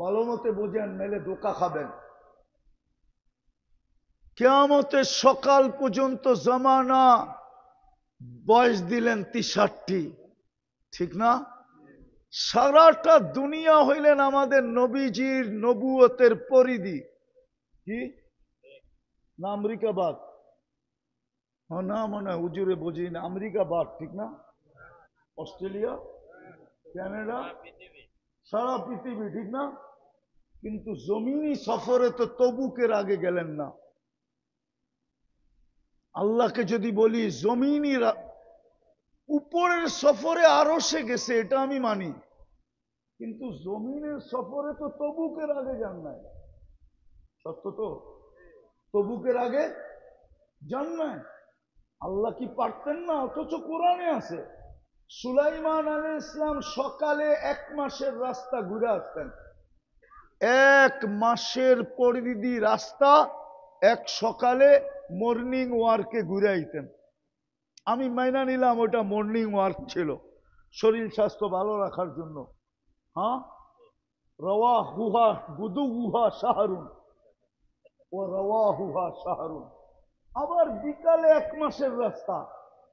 ভালো মতে বোঝেন, নাহলে ধোকা খাবেন। কিয়ামতের সকাল পর্যন্ত জমানা, বয়স দিলেন 63, ঠিক না? সারাটা দুনিয়া হইলেন আমাদের নবীজির নবুয়তের পরিধি। কি না? আমেরিকাবাদ, না মনে হয় হুজুরে বুঝি না, আমেরিকাবাদ ঠিক না? অস্ট্রেলিয়া, কানাডা, সারা পৃথিবী, ঠিক না? কিন্তু জমিনি সফরে তো তবুকের আগে গেলেন না। আল্লাহকে যদি বলি জমিনি উপরের সফরে আরো সে গেছে, এটা আমি মানি, কিন্তু জমিনের সফরে তো তবুকের আগে যান নাই, সত্য তো? তবুকের আগে যান নাই। আল্লাহ কি পারতেন না? অথচ কোরআনে আছে সুলাইমান আলাইহিস ইসলাম সকালে 1 মাসের রাস্তা ঘুরে আসতেন। 1 মাসের পরিধি রাস্তা এক সকালে মর্নিং ওয়ার্কে ঘুরে আইতেন। আমি মাইনা নিলাম ওটা মর্নিং ওয়ার্ক ছিল, শরীর স্বাস্থ্য ভালো রাখার জন্য। হ্যাঁ, রওয়া হুহা গুদু উহা শাহরুন, ও রওয়া হুহা শাহরুন। আবার বিকালে 1 মাসের রাস্তা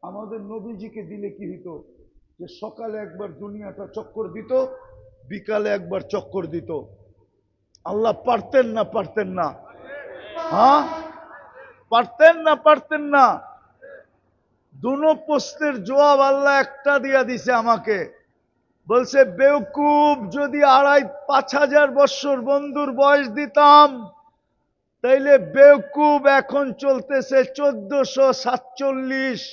আমাদের নবীজিকে দিলে কি হইতো, যে সকালে একবার দুনিয়াটা চক্কর দিত, বিকালে একবার চক্কর দিত। আল্লাহ পারতেন না? পারতেন না? হ্যাঁ, পারতেন না? পারতেন না? দুনো প্রশ্নের জবাব আল্লাহ একটা দিয়া দিছে আমাকে, বলছে বেওকুব, যদি 2500 বছর বন্ধুর বয়স দিতাম, তাইলে বেওকুব এখন চলতেছে 1447,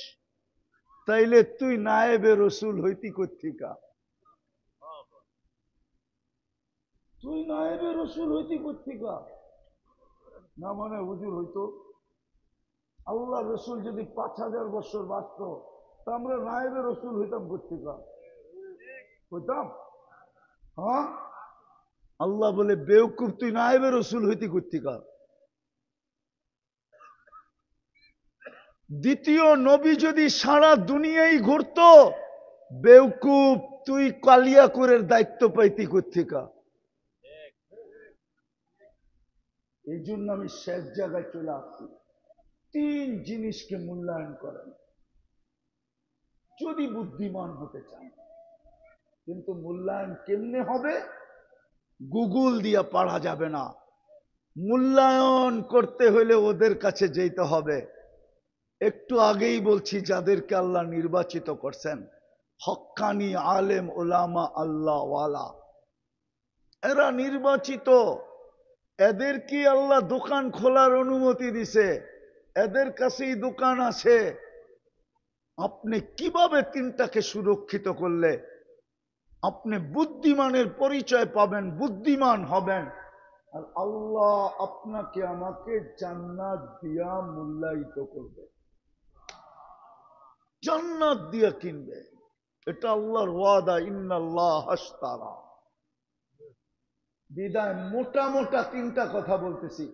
তাইলে তুই নায়েবে রসুল হইতি কোত্থেকা? তুই নায়েবে রসুল হইতি কোত্থেকা? না মানে হুজুর হইতো, আল্লাহ রসুল যদি 5000 বছর বাঁচত, তা আমরা নায়েবে রসুল হইতাম কোত্থেকা? হইতাম? হ্যাঁ, আল্লাহ বলে বেউকুফ তুই নায়েবে রসুল হইতে কর্তিকা। দ্বিতীয় নবী যদি সারা দুনিয়ায় ঘুরত, বেউকুফ তুই কালিয়াকুরের দায়িত্ব পাইতি কর্তিকা। এই জন্য আমি শেষ জায়গায় চলে আসছি। তিন জিনিসকে মূল্যায়ন করেন যদি বুদ্ধিমান হতে চান। কিন্তু মূল্যায়ন কেমনে হবে? গুগল দিয়ে পড়া যাবে না। মূল্যায়ন করতে হলে ওদের কাছে যেতে হবে। একটু আগেই বলছি, যাদেরকে আল্লাহ নির্বাচিত করছেন, হক্কানি আলেম ওলামা আল্লাহ ওয়ালা, এরা নির্বাচিত। এদেরকে আল্লাহ দোকান খোলার অনুমতি দিছে, এদের কাছেই দোকান আছে। আপনি কিভাবে তিনটাকে সুরক্ষিত করলে আপনি বুদ্ধিমানের পরিচয় পাবেন, বুদ্ধিমান হবেন, আর আল্লাহ আপনাকে আমাকে জান্নাত দিয়া মূল্যায়িত করবে, জান্নাত দিয়া কিনবে। এটা আল্লাহর ওয়াদা, ইন্নাল্লাহ আশতারা। বিদায় মোটা মোটা তিনটা কথা বলতেছি।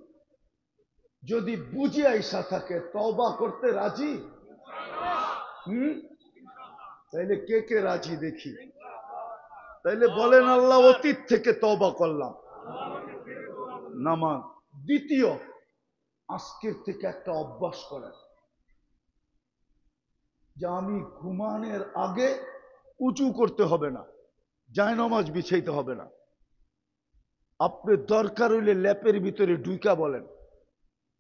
যদি বুঝে আইসা থাকে তওবা করতে রাজি? তাইলে কে কে রাজি দেখি? তাইলে বলেন আল্লাহ অতীত থেকে তওবা করলাম। নামাজ। দ্বিতীয়, আজকের থেকে একটা অভ্যাস করেন যে আমি ঘুমানোর আগে উঁচু করতে হবে না, জায়নামাজ বিছাইতে হবে না। আপনি দরকার হইলে ল্যাপের ভিতরে ঢুকা বলেন,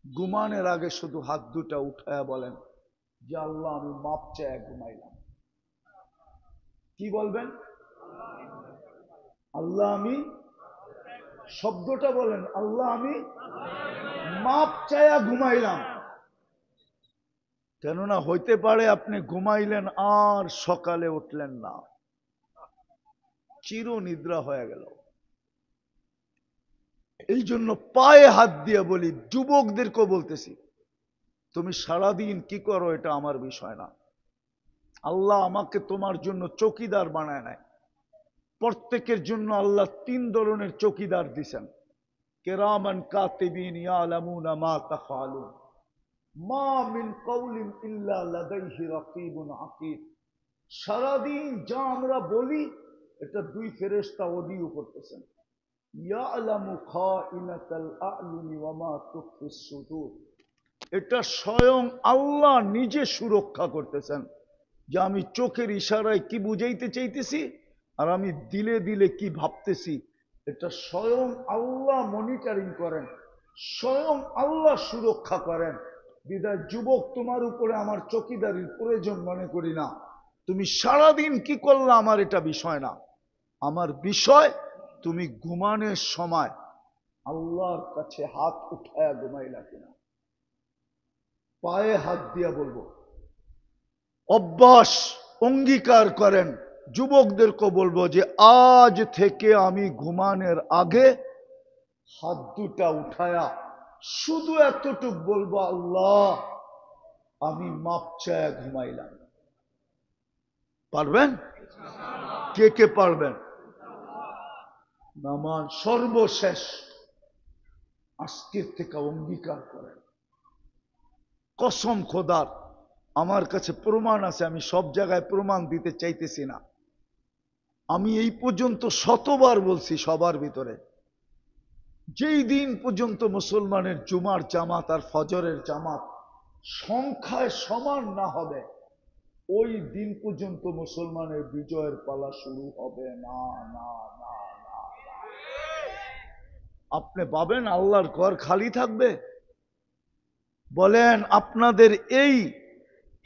ঘুমানোর আগে শুধু হাত দুটা উঠায়া বলেন যে আল্লাহ আমি মাপ চায় ঘুমাইলাম। কি বলবেন? আল্লাহ আমি, শব্দটা বলেন, আল্লাহ আমি মাপ চায়া ঘুমাইলাম। কেননা হইতে পারে আপনি ঘুমাইলেন আর সকালে উঠলেন না, চির নিদ্রা হয়ে গেল। এই জন্য পায়ে হাত দিয়ে বলি, যুবকদেরকেও বলতেছি, তুমি সারাদিন কি করো এটা আমার বিষয় না। আল্লাহ আমাকে তোমার জন্য চৌকিদার বানায় নাই। প্রত্যেকের জন্য আল্লাহ তিন ধরনের চৌকিদার দিছেন, কিরামান কাতিবিন ইয়ালামুনা মা তাফআলুন, মা মিন কওলিন ইল্লা লাদাইহি রাকিবুন আতীদ। সারাদিন যা আমরা বলি এটা দুই ফেরেশতা অডিও করতেছেন। ইয়ালামু খাইনাতাল আ'য়ুনি ওয়া মা তুখফিস সুদূর। এটা স্বয়ং আল্লাহ নিজে সুরক্ষা করতেছেন যে আমি চোখের ইশারায় কি বুঝাইতে চাইতেছি আর আমি দিলে দিলে কি ভাবতেছি, এটা স্বয়ং আল্লাহ মনিটরিং করেন, স্বয়ং আল্লাহ সুরক্ষা করেন। বিদায় যুবক, তোমার উপরে আমার চৌকিদারির প্রয়োজন মনে করি না। তুমি সারাদিন কি করলা আমার এটা বিষয় না। আমার বিষয় তুমি ঘুমানোর সময় আল্লাহর কাছে হাত উঠায়া ঘুমাইলা কিনা। পায়ে হাত দিয়া বলবো, অভ্যাস অঙ্গীকার করেন। যুবকদেরকে বলবো যে আজ থেকে আমি ঘুমানোর আগে হাত দুটা উঠায়া শুধু এতটুক বলবো, আল্লাহ আমি মাপ চায়া ঘুমাইলাম। পারবেন? কে কে পারবেন? নামাজ সর্বশেষ আজকের থেকে অঙ্গীকার করেন। কসম খোদার, আমার কাছে প্রমাণ আছে, আমি সব জায়গায় প্রমাণ দিতে চাইতেছি না। আমি এই পর্যন্ত শতবার বলছি সবার ভিতরে, যেই দিন পর্যন্ত মুসলমানের জুমার জামাত আর ফজরের জামাত সংখ্যায় সমান না হবে, ওই দিন পর্যন্ত মুসলমানের বিজয়ের পালা শুরু হবে না। না না না, আপনি পাবেন আল্লাহর ঘর খালি থাকবে? বলেন, আপনাদের এই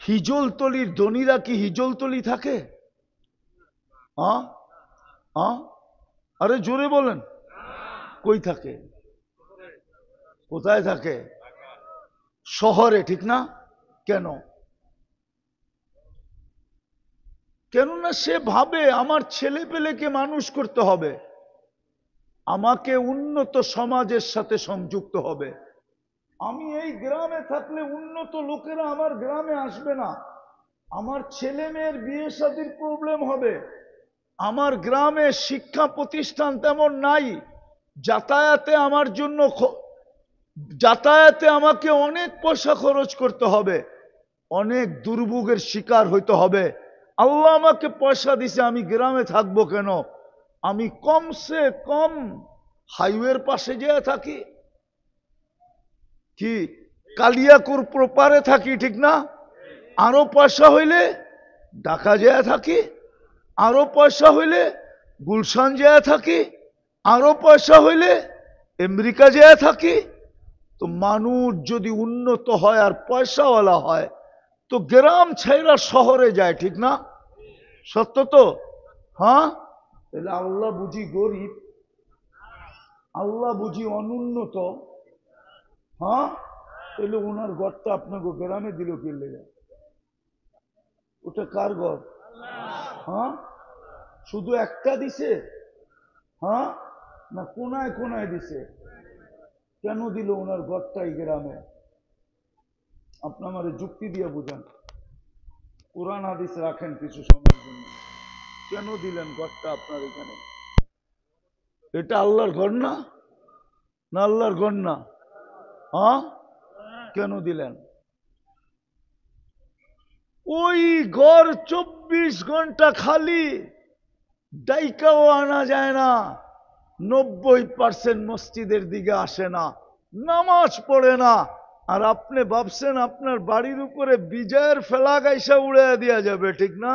হিজলতলির ধনীরা কি হিজলতলি থাকে? আরে জোরে বলেন, কই থাকে? কোথায় থাকে? শহরে, ঠিক না? কেন? কেননা সে ভাবে আমার ছেলে পেলেকে মানুষ করতে হবে, আমাকে উন্নত সমাজের সাথে সংযুক্ত হবে। আমি এই গ্রামে থাকলে উন্নত লোকেরা আমার গ্রামে আসবে না, আমার ছেলে মেয়ের বিয়ে শাদীর প্রবলেম হবে। আমার গ্রামে শিক্ষা প্রতিষ্ঠান তেমন নাই, যাতায়াতে আমার জন্য যাতায়াতে আমাকে অনেক পয়সা খরচ করতে হবে, অনেক দুর্ভোগের শিকার হইতে হবে। আল্লাহ আমাকে পয়সা দিছে, আমি গ্রামে থাকবো কেন? আমি কমসে কম হাইওয়ের পাশে যেয়ে থাকি, কি কালিয়াকুর প্রপারে থাকি, ঠিক না? আরো পয়সা হইলে ঢাকা যেয়ে থাকি, আরো পয়সা হইলে গুলশান যেয়ে থাকি, আরো পয়সা হইলে আমেরিকা যেয়ে থাকি। তো মানুষ যদি উন্নত হয় আর পয়সাওয়ালা হয় তো গ্রাম ছেড়া শহরে যায়, ঠিক না? সত্য তো? হ্যাঁ, তাহলে আল্লাহ বুঝি গরিব, আল্লাহ বুঝি অনুন্নত? হ্যাঁ, তাহলে ওনার ঘরটা আপনাকে গ্রামে দিল কে লেগে? ওটা কার ঘর? হ্যাঁ, শুধু একটা দিছে? হ্যাঁ, না কোনায় কোনায় দিছে? কেন দিল ওনার ঘরটাই গ্রামে? আপনি আমার যুক্তি দিয়ে বুঝান। কোরআন হাদিস রাখেন কিছু সময়ের জন্য, কেন দিলেন ঘরটা আপনার এখানে? এটা আল্লাহর ঘর না? না আল্লাহর ঘর না? হ্যাঁ, কেন দিলেন? ওই ঘর 24 ঘন্টা খালি, ডাইকাও আনা যায় না। 90% মসজিদের দিকে আসে না, নামাজ পড়ে না। আর আপনি ভাবছেন আপনার বাড়ির উপরে বিজয়ের ফেলা গাইসা উড়ে দেওয়া যাবে, ঠিক না?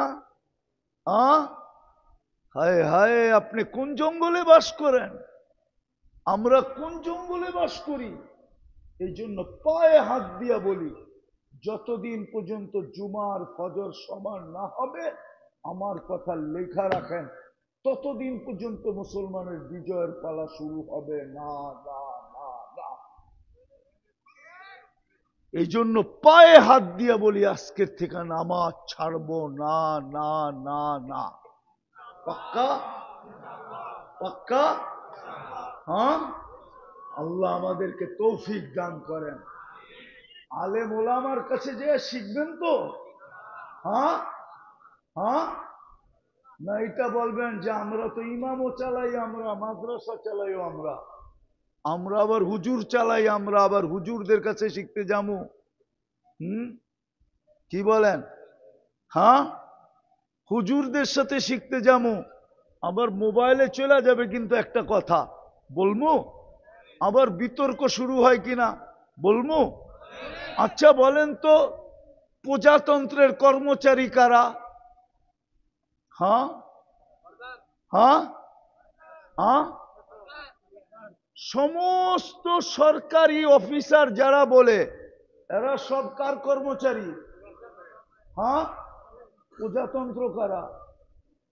হায় হায়, আপনি কোন জঙ্গলে বাস করেন? আমরা কোন জঙ্গলে বাস করি? এই জন্য পায়ে হাত দিয়া বলি, যতদিন পর্যন্ত জুমার ফজর সমান না হবে, আমার কথা লেখা রাখেন, ততদিন পর্যন্ত মুসলমানের বিজয়ের পালা শুরু হবে না, না, না, না। এই জন্য পায়ে হাত দিয়া বলি, আজকের থেকে নামাজ ছাড়বো না, না, না, না। পাক্কা? পাক্কা? হ্যাঁ, আল্লাহ আমাদেরকে তৌফিক দান করেন। আলেম ওলামার কাছে যে শিখবেন তো? হ্যাঁ, হ্যাঁ, না এটা বলবেন যে আমরা তো ইমামও চালাই, আমরা মাদ্রাসা চালাইও, আমরা আবার হুজুর চালাই, আমরা আবার হুজুরদের কাছে শিখতে যাবো। কি বলেন? হ্যাঁ, হুজুরদের সাথে শিখতে যাবো, আবার মোবাইলে চলে যাবে। কিন্তু একটা কথা বলবো, আবার বিতর্ক শুরু হয় কিনা বলবো। আচ্ছা বলেন তো, প্রজাতন্ত্রের কর্মচারী কারা? হ্যাঁ, হ্যাঁ, হ্যাঁ, সমস্ত সরকারি অফিসার যারা বলে এরা সব কার কর্মচারী? হ্যাঁ, প্রজাতন্ত্র কারা?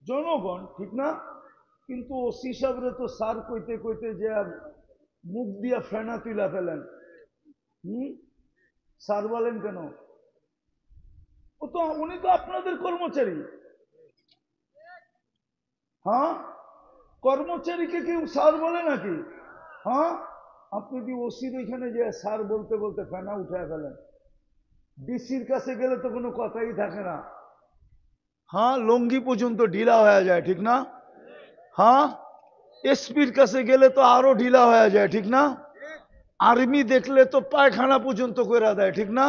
জনগণ, ঠিক না? কিন্তু ওসি সাহেবরে তো স্যার কইতে কইতে যে মুখ দিয়া ফেনা তুলা ফেলেন। স্যার বলেন কেন? উনি তো আপনাদের কর্মচারী। হ্যাঁ, কর্মচারীকে কেউ স্যার বলে নাকি? হ্যাঁ, আপনি যদি ওসির ওইখানে যে স্যার বলতে বলতে ফেনা উঠায় ফেলেন, ডিসির কাছে গেলে তো কোনো কথাই থাকে না। হ্যাঁ, লঙ্গি পর্যন্ত ঢিলা হয়ে যায়, ঠিক না? হ্যাঁ, এসপির কাছে গেলে তো আরো ঢিলা হয়ে যায়, ঠিক না? আর্মি দেখলে তো পায়খানা পর্যন্ত করে দেয়, ঠিক না?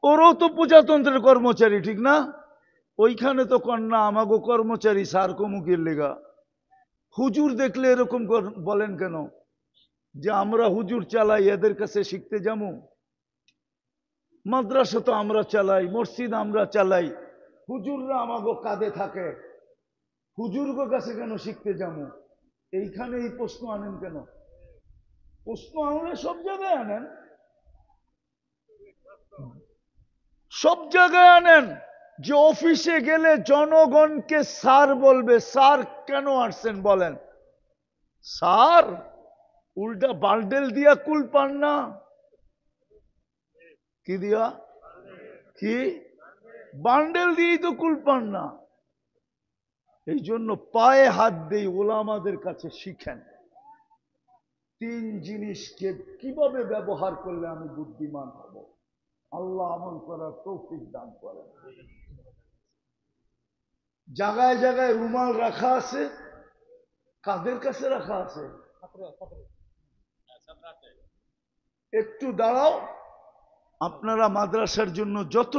ওরও তো প্রজাতন্ত্রের কর্মচারী, ঠিক না? ওইখানে তো কন্যা আমাগো কর্মচারী স্যার কমুকের লেগা। হুজুর দেখলে এরকম বলেন কেন যে আমরা হুজুর চালাই, এদের কাছে শিখতে যাবো? মাদ্রাসা তো আমরা চালাই, মসজিদ আমরা চালাই, হুজুররা আমাগো কাঁধে থাকে, হুজুরগো কাছে কেন শিখতে যাবো? এইখানে এই প্রশ্ন আনেন কেন? প্রশ্ন আনলে সব জায়গায় আনেন, সব জায়গায় আনেন। যে অফিসে গেলে জনগণকে স্যার বলবে, স্যার কেন আসছেন বলেন? স্যার উল্টা বান্ডেল দিয়া কুল পান না? কি দিয়া? কি বান্ডেল দিয়েই তো কুল পান না? এই জন্য পায়ে হাত দেই, ওলামাদের কাছে শিখেন। 3 জিনিসকে কিভাবে ব্যবহার করলে আমি বুদ্ধিমান হব, আল্লাহ আমল করার তৌফিক দান করেন। জায়গায় জায়গায় রুমাল রাখা আছে, কাদের কাছে রাখা আছে? একটু দাঁড়াও, আপনারা মাদ্রাসার জন্য যত